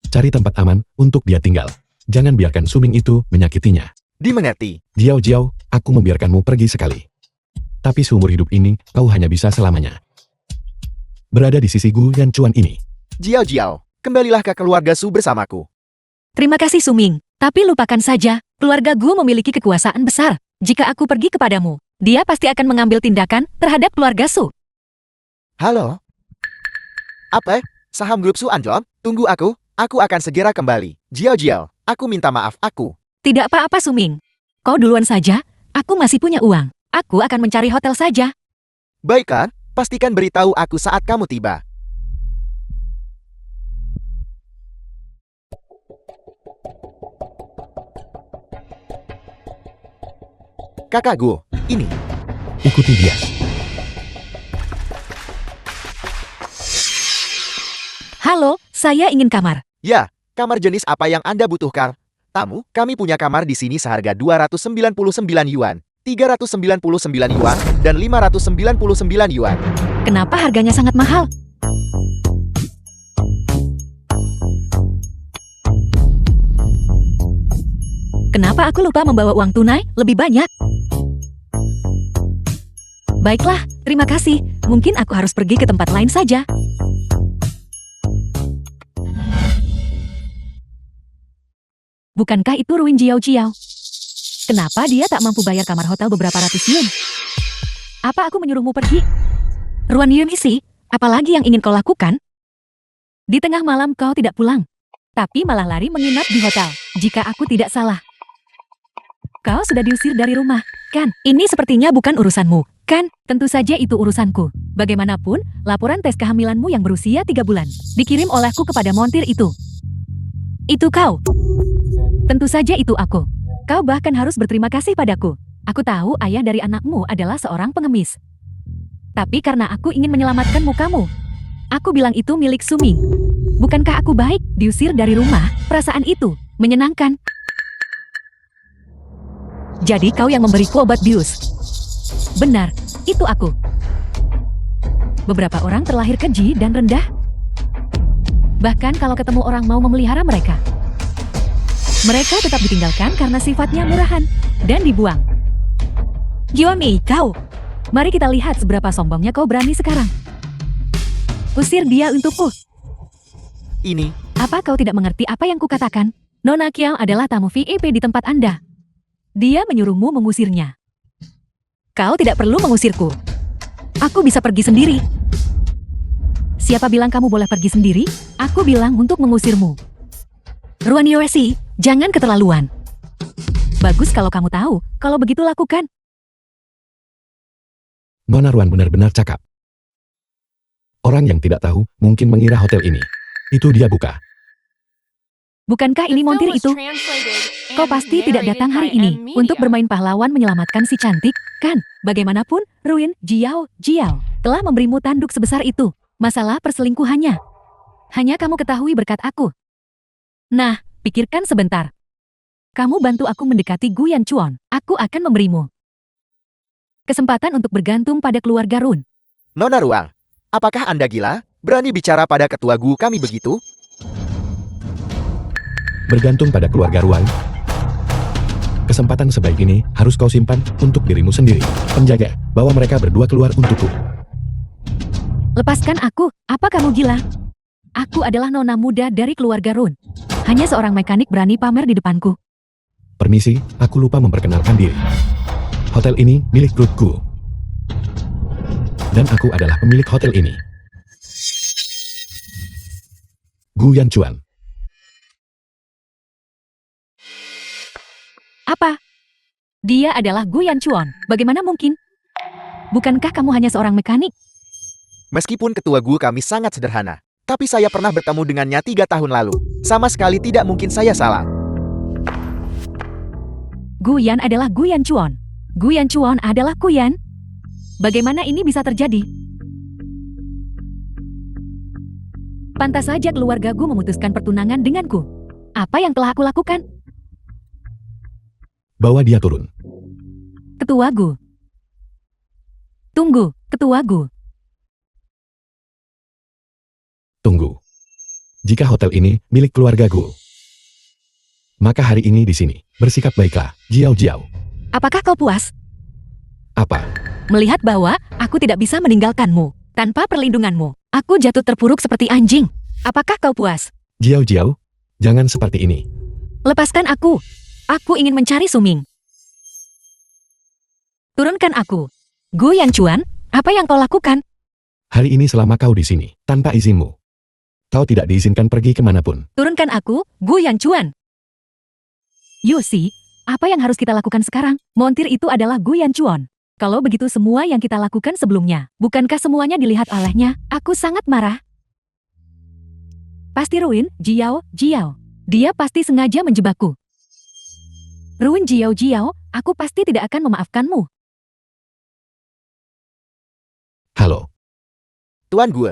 cari tempat aman untuk dia tinggal. Jangan biarkan Suming itu menyakitinya. Dimengerti. Jiao Jiao, aku membiarkanmu pergi sekali. Tapi seumur hidup ini, kau hanya bisa selamanya berada di sisi Gu Yanchuan ini. Jiao Jiao, kembalilah ke keluarga Su bersamaku. Terima kasih Suming, tapi lupakan saja, keluarga Gu memiliki kekuasaan besar. Jika aku pergi kepadamu, dia pasti akan mengambil tindakan terhadap keluarga Su. Halo? Apa? Saham grup Su Anjom? Tunggu aku akan segera kembali. Jiao Jiao, aku minta maaf aku. Tidak apa-apa Suming. Kau duluan saja, aku masih punya uang. Aku akan mencari hotel saja. Baik kan? Pastikan beritahu aku saat kamu tiba. Kakak Gu, ini. Ikuti dia. Halo, saya ingin kamar. Ya, kamar jenis apa yang Anda butuhkan? Tamu, kami punya kamar di sini seharga 299 yuan, 399 yuan, dan 599 yuan. Kenapa harganya sangat mahal? Kenapa aku lupa membawa uang tunai lebih banyak? Baiklah, terima kasih. Mungkin aku harus pergi ke tempat lain saja. Bukankah itu Ruin Jiao Jiao? Kenapa dia tak mampu bayar kamar hotel beberapa ratus yuan? Apa aku menyuruhmu pergi? Ruan Yumisi, apalagi yang ingin kau lakukan? Di tengah malam kau tidak pulang, tapi malah lari menginap di hotel. Jika aku tidak salah, Kau sudah diusir dari rumah, kan? Ini sepertinya bukan urusanmu, kan? Tentu saja itu urusanku. Bagaimanapun, laporan tes kehamilanmu yang berusia 3 bulan dikirim olehku kepada montir itu. Itu kau. Tentu saja itu aku. Kau bahkan harus berterima kasih padaku. Aku tahu ayah dari anakmu adalah seorang pengemis. Tapi karena aku ingin menyelamatkan mukamu, aku bilang itu milik Suming. Bukankah aku baik diusir dari rumah? Perasaan itu menyenangkan. Jadi kau yang memberiku obat bius. Benar, itu aku. Beberapa orang terlahir keji dan rendah. Bahkan kalau ketemu orang mau memelihara mereka, mereka tetap ditinggalkan karena sifatnya murahan dan dibuang. Gyomi, kau. Mari kita lihat seberapa sombongnya kau berani sekarang. Usir dia untukku. Ini, Apa kau tidak mengerti apa yang kukatakan? Nona Kiao adalah tamu VIP di tempat Anda. Dia menyuruhmu mengusirnya. Kau tidak perlu mengusirku. Aku bisa pergi sendiri. Siapa bilang kamu boleh pergi sendiri? Aku bilang untuk mengusirmu. Ruan Yoshi, jangan keterlaluan. Bagus kalau kamu tahu, kalau begitu lakukan. Nona Ruan benar-benar cakap. Orang yang tidak tahu mungkin mengira hotel ini. Itu dia buka. Bukankah ini montir itu? Kau pasti tidak datang hari ini untuk bermain pahlawan menyelamatkan si cantik, kan? Bagaimanapun, Ruin Jiao telah memberimu tanduk sebesar itu. Masalah perselingkuhannya hanya kamu ketahui berkat aku. Nah, pikirkan sebentar. Kamu bantu aku mendekati Gu Yanchuan. Aku akan memberimu kesempatan untuk bergantung pada keluarga Run. Nona Ruang, apakah Anda gila? Berani bicara pada ketua Gu kami begitu? Bergantung pada keluarga Ruan. Kesempatan sebaik ini harus kau simpan untuk dirimu sendiri. Penjaga, bawa mereka berdua keluar untukku. Lepaskan aku, apa kamu gila? Aku adalah nona muda dari keluarga Run. Hanya seorang mekanik berani pamer di depanku. Permisi, aku lupa memperkenalkan diri. Hotel ini milik Rutku. Dan aku adalah pemilik hotel ini. Gu Yanchuan. Apa? Dia adalah Gu Yanchuan. Bagaimana mungkin? Bukankah kamu hanya seorang mekanik? Meskipun ketua Gu kami sangat sederhana, tapi saya pernah bertemu dengannya 3 tahun lalu. Sama sekali tidak mungkin saya salah. Gu Yan adalah Gu Yanchuan. Gu Yanchuan adalah Gu Yan. Bagaimana ini bisa terjadi? Pantas saja keluarga Gu memutuskan pertunangan denganku. Apa yang telah aku lakukan? Bawa dia turun. Ketua Gu. Tunggu, Ketua Gu. Tunggu. Jika hotel ini milik keluarga Gu, maka hari ini di sini bersikap baiklah, Jiao. Apakah kau puas? Apa? Melihat bahwa aku tidak bisa meninggalkanmu tanpa perlindunganmu. Aku jatuh terpuruk seperti anjing. Apakah kau puas? Jiao, jangan seperti ini. Lepaskan aku. Aku ingin mencari Suming. Turunkan aku. Gu Yanchuan, apa yang kau lakukan? Hari ini selama kau di sini, tanpa izinmu, kau tidak diizinkan pergi kemanapun. Turunkan aku, Gu Yanchuan. Yoshi, apa yang harus kita lakukan sekarang? Montir itu adalah Gu Yanchuan. Kalau begitu semua yang kita lakukan sebelumnya, bukankah semuanya dilihat olehnya? Aku sangat marah. Pasti Ruin Jiao. Dia pasti sengaja menjebakku. Ruin Jiao, aku pasti tidak akan memaafkanmu. Halo, Tuan Gu,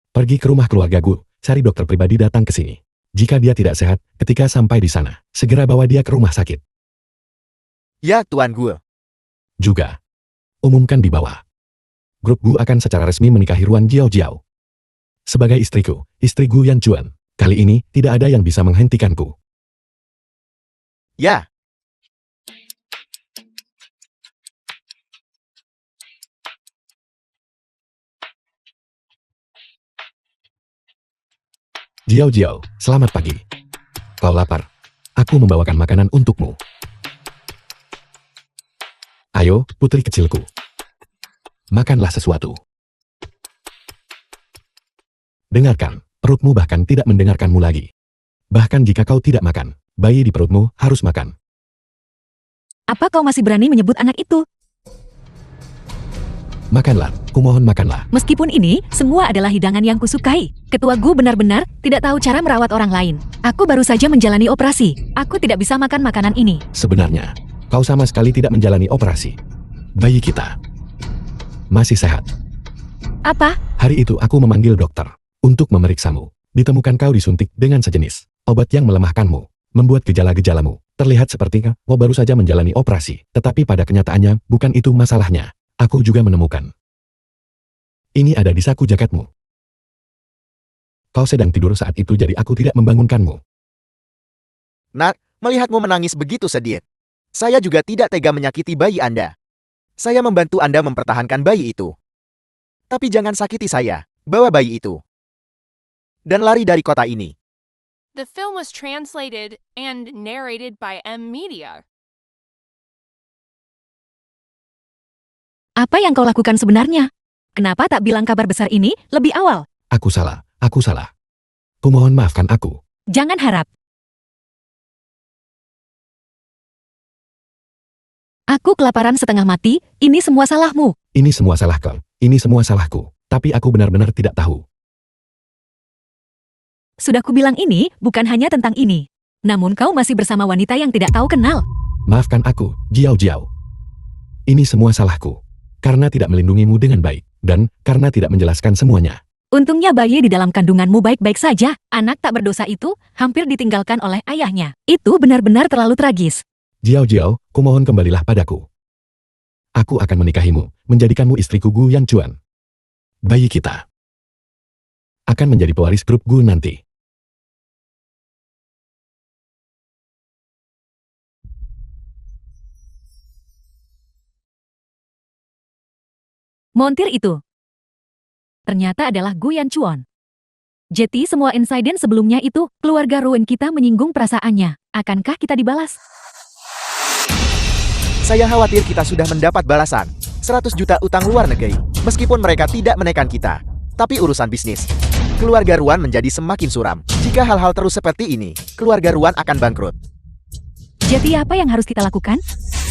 pergi ke rumah keluarga Gu, cari dokter pribadi datang ke sini. Jika dia tidak sehat, ketika sampai di sana, segera bawa dia ke rumah sakit. ya Tuan Gu. Juga, umumkan di bawah. Grup Gu akan secara resmi menikahi Ruan Jiao. Sebagai istriku, istri Gu Yanchuan, kali ini tidak ada yang bisa menghentikanku. Ya, Jiao, selamat pagi. Kau lapar? Aku membawakan makanan untukmu. Ayo, putri kecilku. Makanlah sesuatu. Dengarkan, perutmu bahkan tidak mendengarkanmu lagi. Bahkan jika kau tidak makan, bayi di perutmu harus makan. Apa kau masih berani menyebut anak itu? Makanlah, kumohon makanlah. Meskipun ini, semua adalah hidangan yang kusukai. Ketua Gu benar-benar tidak tahu cara merawat orang lain. Aku baru saja menjalani operasi. Aku tidak bisa makan makanan ini. Sebenarnya, kau sama sekali tidak menjalani operasi. Bayi kita masih sehat. Apa? Hari itu aku memanggil dokter untuk memeriksamu. Ditemukan kau disuntik dengan sejenis obat yang melemahkanmu, membuat gejala-gejalamu terlihat seperti kau baru saja menjalani operasi. Tetapi pada kenyataannya, bukan itu masalahnya. Aku juga menemukan. Ini ada di saku jaketmu. Kau sedang tidur saat itu, jadi aku tidak membangunkanmu. Nak, melihatmu menangis begitu sedih. Saya juga tidak tega menyakiti bayi Anda. Saya membantu Anda mempertahankan bayi itu. Tapi jangan sakiti saya. Bawa bayi itu. Dan lari dari kota ini. The film was translated and narrated by M Media. Apa yang kau lakukan sebenarnya? Kenapa tak bilang kabar besar ini lebih awal? Aku salah, aku salah. Kumohon maafkan aku. Jangan harap. Aku kelaparan setengah mati, ini semua salahmu. Ini semua salah kau, ini semua salahku. Tapi aku benar-benar tidak tahu. Sudah kubilang ini bukan hanya tentang ini. Namun kau masih bersama wanita yang tidak tahu kenal. Maafkan aku, Jiao Jiao. Ini semua salahku. Karena tidak melindungimu dengan baik. Dan karena tidak menjelaskan semuanya. Untungnya bayi di dalam kandunganmu baik-baik saja. Anak tak berdosa itu hampir ditinggalkan oleh ayahnya. Itu benar-benar terlalu tragis. Jiao Jiao, kumohon kembalilah padaku. Aku akan menikahimu, menjadikanmu istriku Gu Yang Chuan. Bayi kita akan menjadi pewaris grup Gu nanti. Montir itu ternyata adalah Gu Yan Chuan. Jadi semua insiden sebelumnya itu, keluarga Ruin kita menyinggung perasaannya. Akankah kita dibalas? Saya khawatir kita sudah mendapat balasan. 100 juta utang luar negeri. Meskipun mereka tidak menekan kita. Tapi urusan bisnis. Keluarga Ruan menjadi semakin suram. Jika hal-hal terus seperti ini, keluarga Ruan akan bangkrut. Jadi apa yang harus kita lakukan?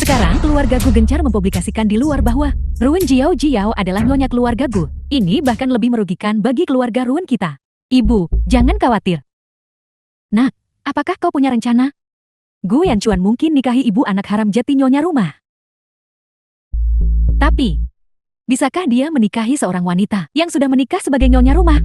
Sekarang keluarga Gu gencar mempublikasikan di luar bahwa Ruin Jiao Jiao adalah nyonya keluarga Gu. Ini bahkan lebih merugikan bagi keluarga Ruin kita. Ibu, jangan khawatir. Nah, apakah kau punya rencana? Gu Yan Chuan mungkin nikahi ibu anak haram jati nyonya rumah. Tapi, bisakah dia menikahi seorang wanita yang sudah menikah sebagai nyonya rumah?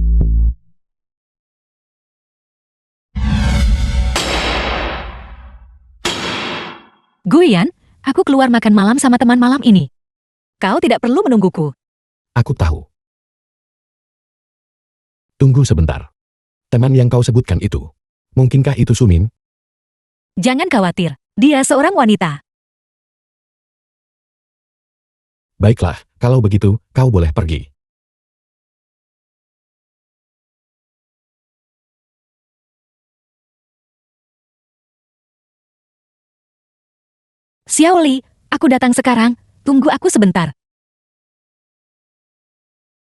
Guyan, aku keluar makan malam sama teman malam ini. Kau tidak perlu menungguku. Aku tahu. Tunggu sebentar. Teman yang kau sebutkan itu, mungkinkah itu Sumin? Jangan khawatir, dia seorang wanita. Baiklah, kalau begitu, kau boleh pergi. Xiao Li, aku datang sekarang, tunggu aku sebentar.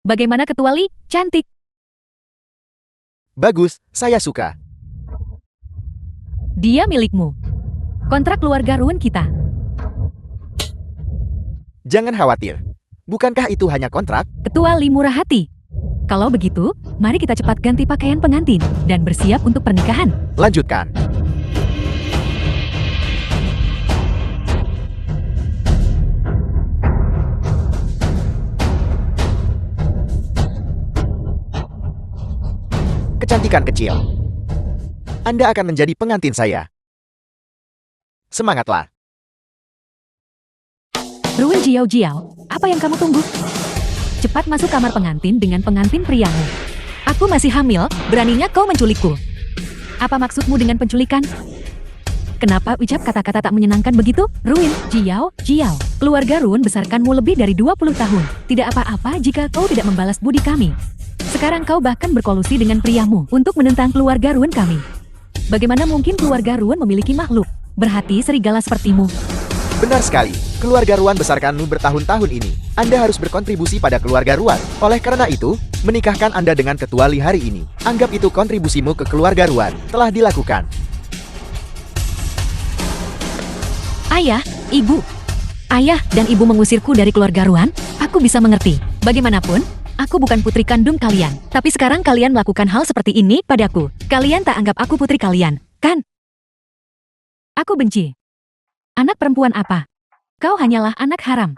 Bagaimana Ketua Li? Cantik. Bagus, saya suka. Dia milikmu. Kontrak keluarga Ruin kita. Jangan khawatir. Bukankah itu hanya kontrak? Ketua Li murah hati. Kalau begitu, mari kita cepat ganti pakaian pengantin dan bersiap untuk pernikahan. Lanjutkan. Kecantikan kecil. Anda akan menjadi pengantin saya. Semangatlah. Ruin Jiao Jiao, apa yang kamu tunggu? Cepat masuk kamar pengantin dengan pengantin priamu. Aku masih hamil, beraninya kau menculikku. Apa maksudmu dengan penculikan? Kenapa ucap kata-kata tak menyenangkan begitu? Ruin, Jiao, Jiao. Keluarga Ruin besarkanmu lebih dari 20 tahun. Tidak apa-apa jika kau tidak membalas budi kami. Sekarang kau bahkan berkolusi dengan priamu untuk menentang keluarga Ruin kami. Bagaimana mungkin keluarga Ruin memiliki makhluk berhati serigala sepertimu? Benar sekali. Keluarga Ruan besarkanmu bertahun-tahun ini. Anda harus berkontribusi pada keluarga Ruan. Oleh karena itu, menikahkan Anda dengan Ketua Li hari ini. Anggap itu kontribusimu ke keluarga Ruan. Telah dilakukan. Ayah, Ibu, ayah dan ibu mengusirku dari keluarga Ruan, aku bisa mengerti. Bagaimanapun, aku bukan putri kandung kalian. Tapi sekarang kalian melakukan hal seperti ini padaku. Kalian tak anggap aku putri kalian, kan? Aku benci. Anak perempuan apa? Kau hanyalah anak haram.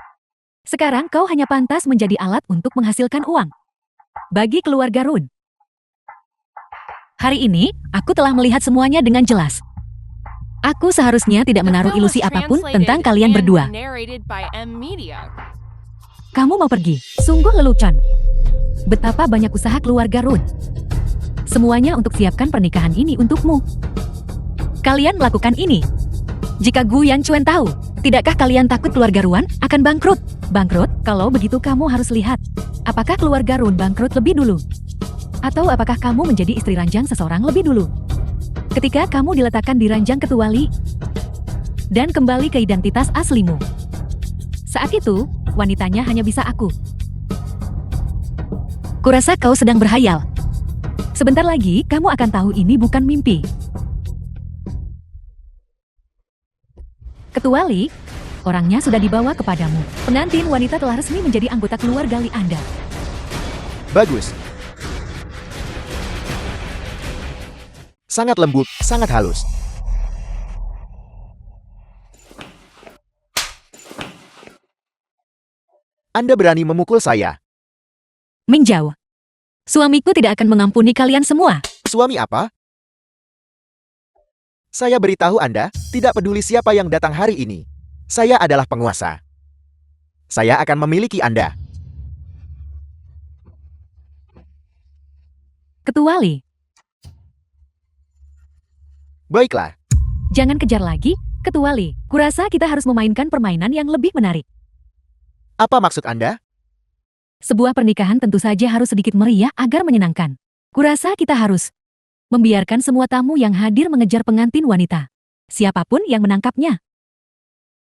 Sekarang kau hanya pantas menjadi alat untuk menghasilkan uang. Bagi keluarga Run. Hari ini, aku telah melihat semuanya dengan jelas. Aku seharusnya tidak menaruh The film was ilusi apapun translated tentang kalian and berdua. narrated by M-Media. Kamu mau pergi? Sungguh lelucon. Betapa banyak usaha keluarga Run. Semuanya untuk siapkan pernikahan ini untukmu. Kalian melakukan ini. Jika Gu Yanchuan tahu, tidakkah kalian takut keluarga Ruan akan bangkrut? Bangkrut? Kalau begitu kamu harus lihat. Apakah keluarga Run bangkrut lebih dulu? Atau apakah kamu menjadi istri ranjang seseorang lebih dulu? Ketika kamu diletakkan di ranjang ketuali dan kembali ke identitas aslimu. Saat itu, wanitanya hanya bisa aku. Kurasa kau sedang berhayal. Sebentar lagi, kamu akan tahu ini bukan mimpi. Ketuali, orangnya sudah dibawa kepadamu. Pengantin wanita telah resmi menjadi anggota keluarga Li Anda. Bagus. Sangat lembut, sangat halus. Anda berani memukul saya. Menjauh. Suamiku tidak akan mengampuni kalian semua. Suami apa? Saya beritahu Anda, tidak peduli siapa yang datang hari ini. Saya adalah penguasa. Saya akan memiliki Anda. Ketuali, Baiklah, jangan kejar lagi, ketuali. Kurasa kita harus memainkan permainan yang lebih menarik. apa maksud Anda? Sebuah pernikahan tentu saja harus sedikit meriah agar menyenangkan. Kurasa kita harus membiarkan semua tamu yang hadir mengejar pengantin wanita. Siapapun yang menangkapnya.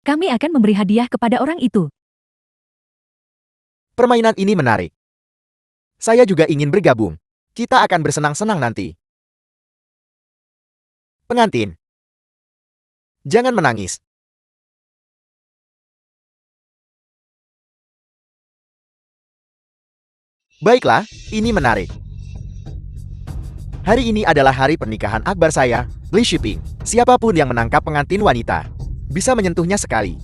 Kami akan memberi hadiah kepada orang itu. Permainan ini menarik. Saya juga ingin bergabung. Kita akan bersenang-senang nanti. Pengantin, jangan menangis. Baiklah, ini menarik. Hari ini adalah hari pernikahan akbar saya, Li Shiping. Siapapun yang menangkap pengantin wanita, bisa menyentuhnya sekali.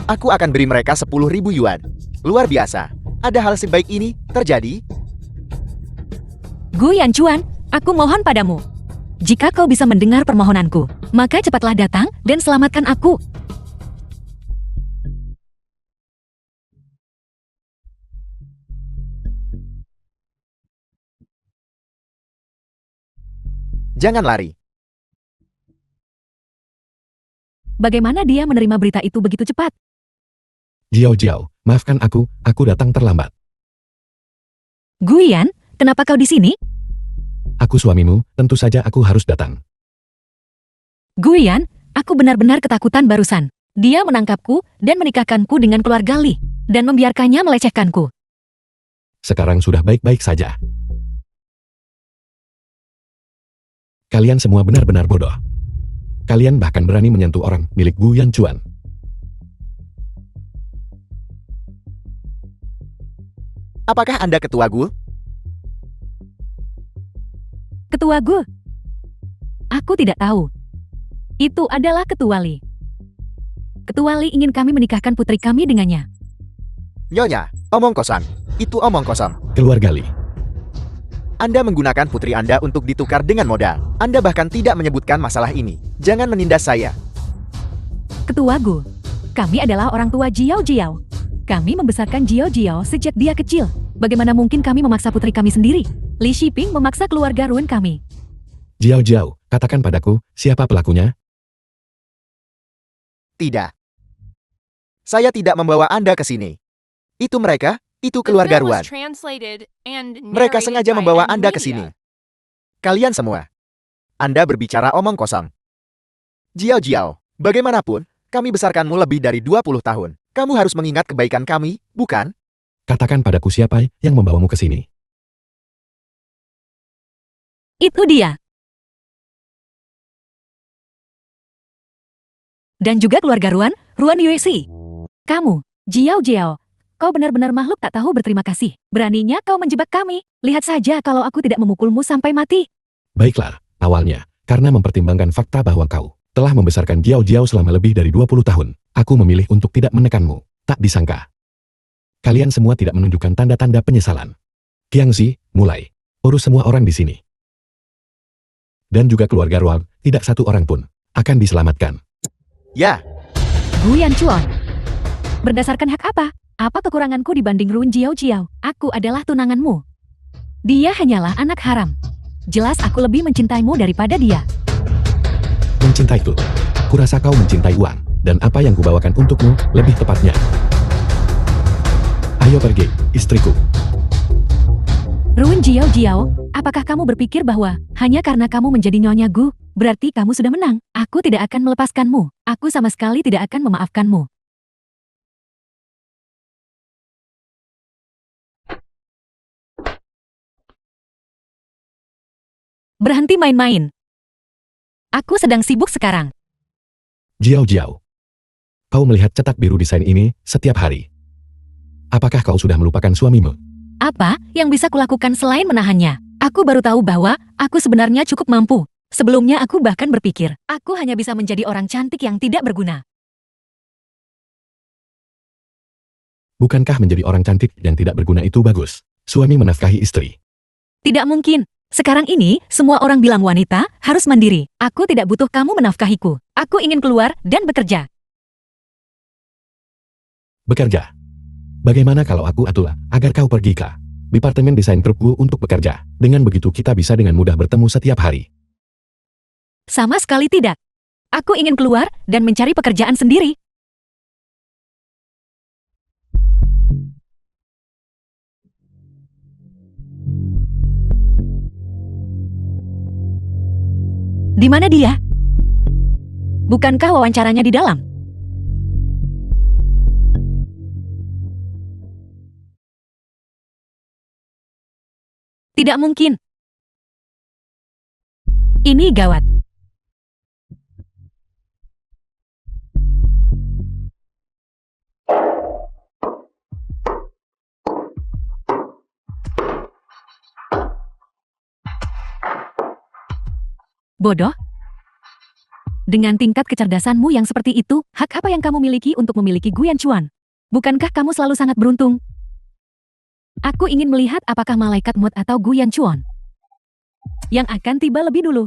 Aku akan beri mereka 10.000 yuan. Luar biasa. Ada hal sebaik ini terjadi? Gu Yanchuan, aku mohon padamu. Jika kau bisa mendengar permohonanku, maka cepatlah datang dan selamatkan aku. Jangan lari. Bagaimana dia menerima berita itu begitu cepat? Jiao, maafkan aku datang terlambat. Guian, kenapa kau di sini? Aku suamimu, tentu saja aku harus datang. Guian, aku benar-benar ketakutan barusan. Dia menangkapku dan menikahkanku dengan keluarga Li, dan membiarkannya melecehkanku. Sekarang sudah baik-baik saja. Kalian semua benar-benar bodoh. Kalian bahkan berani menyentuh orang milik Gu Yanchuan. Apakah Anda ketua Gu? Ketua Gu? Aku tidak tahu. Itu adalah Ketua Li. Ketua Li ingin kami menikahkan putri kami dengannya. Nyonya, omong kosong. Itu omong kosong. Keluarga Li. Anda menggunakan putri Anda untuk ditukar dengan modal. Anda bahkan tidak menyebutkan masalah ini. Jangan menindas saya. Ketua Gu, kami adalah orang tua Jiao. Kami membesarkan Jiao sejak dia kecil. Bagaimana mungkin kami memaksa putri kami sendiri? Li Shiping memaksa keluarga Ruan kami. Jiao, katakan padaku, siapa pelakunya? Tidak. Saya tidak membawa Anda ke sini. Itu mereka, itu The keluarga film was Ruan. translated and Mereka narrated sengaja by membawa Anda ke M-Media. sini. Kalian semua. Anda berbicara omong kosong. Jiao, bagaimanapun, kami besarkanmu lebih dari 20 tahun. Kamu harus mengingat kebaikan kami, bukan? Katakan padaku siapa yang membawamu ke sini. Itu dia. Dan juga keluarga Ruan Yuexi. Kamu, Jiao Jiao, kau benar-benar makhluk tak tahu berterima kasih. Beraninya kau menjebak kami. Lihat saja kalau aku tidak memukulmu sampai mati. Baiklah, awalnya, karena mempertimbangkan fakta bahwa kau telah membesarkan Jiao Jiao selama lebih dari 20 tahun, aku memilih untuk tidak menekanmu. Tak disangka. Kalian semua tidak menunjukkan tanda-tanda penyesalan. Qiangxi, mulai. Urus semua orang di sini. Dan juga keluarga Ruan, tidak satu orang pun akan diselamatkan. Ya, Gu Yanchuan. Berdasarkan hak apa? Apa kekuranganku dibanding Ruan Jiao Jiao? Aku adalah tunanganmu. Dia hanyalah anak haram. Jelas aku lebih mencintaimu daripada dia. Mencintaiku. Kurasa kau mencintai uang, dan apa yang kubawakan untukmu, lebih tepatnya. Ayo pergi, istriku. Ruan Jiao Jiao, apakah kamu berpikir bahwa hanya karena kamu menjadi nyonya Gu, berarti kamu sudah menang? Aku tidak akan melepaskanmu. Aku sama sekali tidak akan memaafkanmu. Berhenti main-main. Aku sedang sibuk sekarang. Jiao Jiao. Kau melihat cetak biru desain ini setiap hari. Apakah kau sudah melupakan suamimu? Apa yang bisa kulakukan selain menahannya? Aku baru tahu bahwa aku sebenarnya cukup mampu. Sebelumnya aku bahkan berpikir, aku hanya bisa menjadi orang cantik yang tidak berguna. Bukankah menjadi orang cantik yang tidak berguna itu bagus? Suami menafkahi istri. Tidak mungkin. Sekarang ini, semua orang bilang wanita harus mandiri. Aku tidak butuh kamu menafkahiku. Aku ingin keluar dan bekerja. Bekerja. Bagaimana kalau aku atur agar kau pergi ke departemen desain trukku untuk bekerja? Dengan begitu kita bisa dengan mudah bertemu setiap hari. Sama sekali tidak. Aku ingin keluar dan mencari pekerjaan sendiri. Di mana dia? Bukankah wawancaranya di dalam? Tidak mungkin. Ini gawat. Bodoh. Dengan tingkat kecerdasanmu yang seperti itu, hak apa yang kamu miliki untuk memiliki Gu Yanchuan? Bukankah kamu selalu sangat beruntung? Aku ingin melihat apakah malaikat Mod atau Gu Yanchuan yang akan tiba lebih dulu.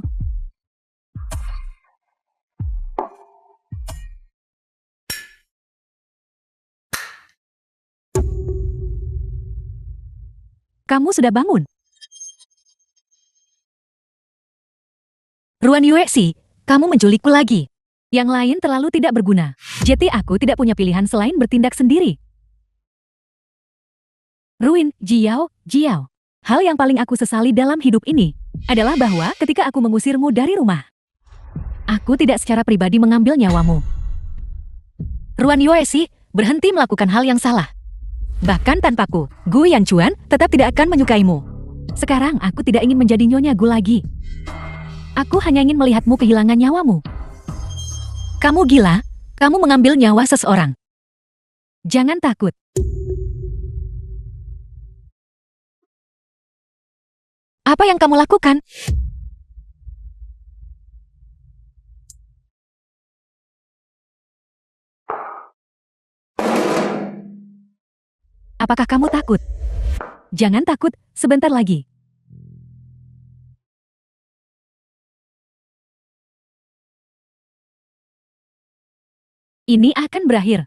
Kamu sudah bangun? Ruan Yuexi, kamu menculikku lagi. Yang lain terlalu tidak berguna. Jadi aku tidak punya pilihan selain bertindak sendiri. Ruin, Jiao, Jiao. Hal yang paling aku sesali dalam hidup ini adalah bahwa ketika aku mengusirmu dari rumah, aku tidak secara pribadi mengambil nyawamu. Ruan Yuexi, berhenti melakukan hal yang salah. Bahkan tanpaku, Gu Yanchuan tetap tidak akan menyukaimu. Sekarang aku tidak ingin menjadi nyonya Gu lagi. Aku hanya ingin melihatmu kehilangan nyawamu. Kamu gila? Kamu mengambil nyawa seseorang. Jangan takut. Apa yang kamu lakukan? Apakah kamu takut? Jangan takut, sebentar lagi. Ini akan berakhir.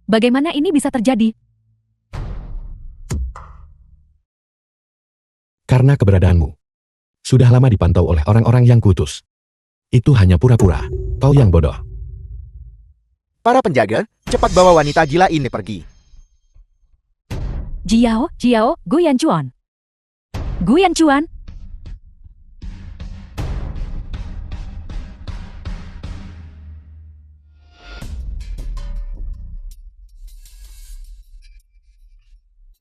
Bagaimana ini bisa terjadi? Karena keberadaanmu sudah lama dipantau oleh orang-orang yang kutus. Itu hanya pura-pura. Kau yang bodoh. para penjaga, cepat bawa wanita gila ini pergi. Jiao, Gu Yanchuan. Gu Yanchuan.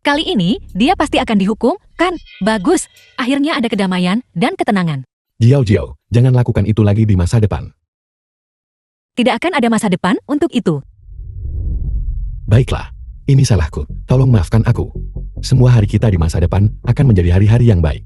Kali ini, dia pasti akan dihukum, kan? Bagus, akhirnya ada kedamaian dan ketenangan. Jiao Jiao, jangan lakukan itu lagi di masa depan. Tidak akan ada masa depan untuk itu. Baiklah, ini salahku. Tolong maafkan aku. Semua hari kita di masa depan akan menjadi hari-hari yang baik.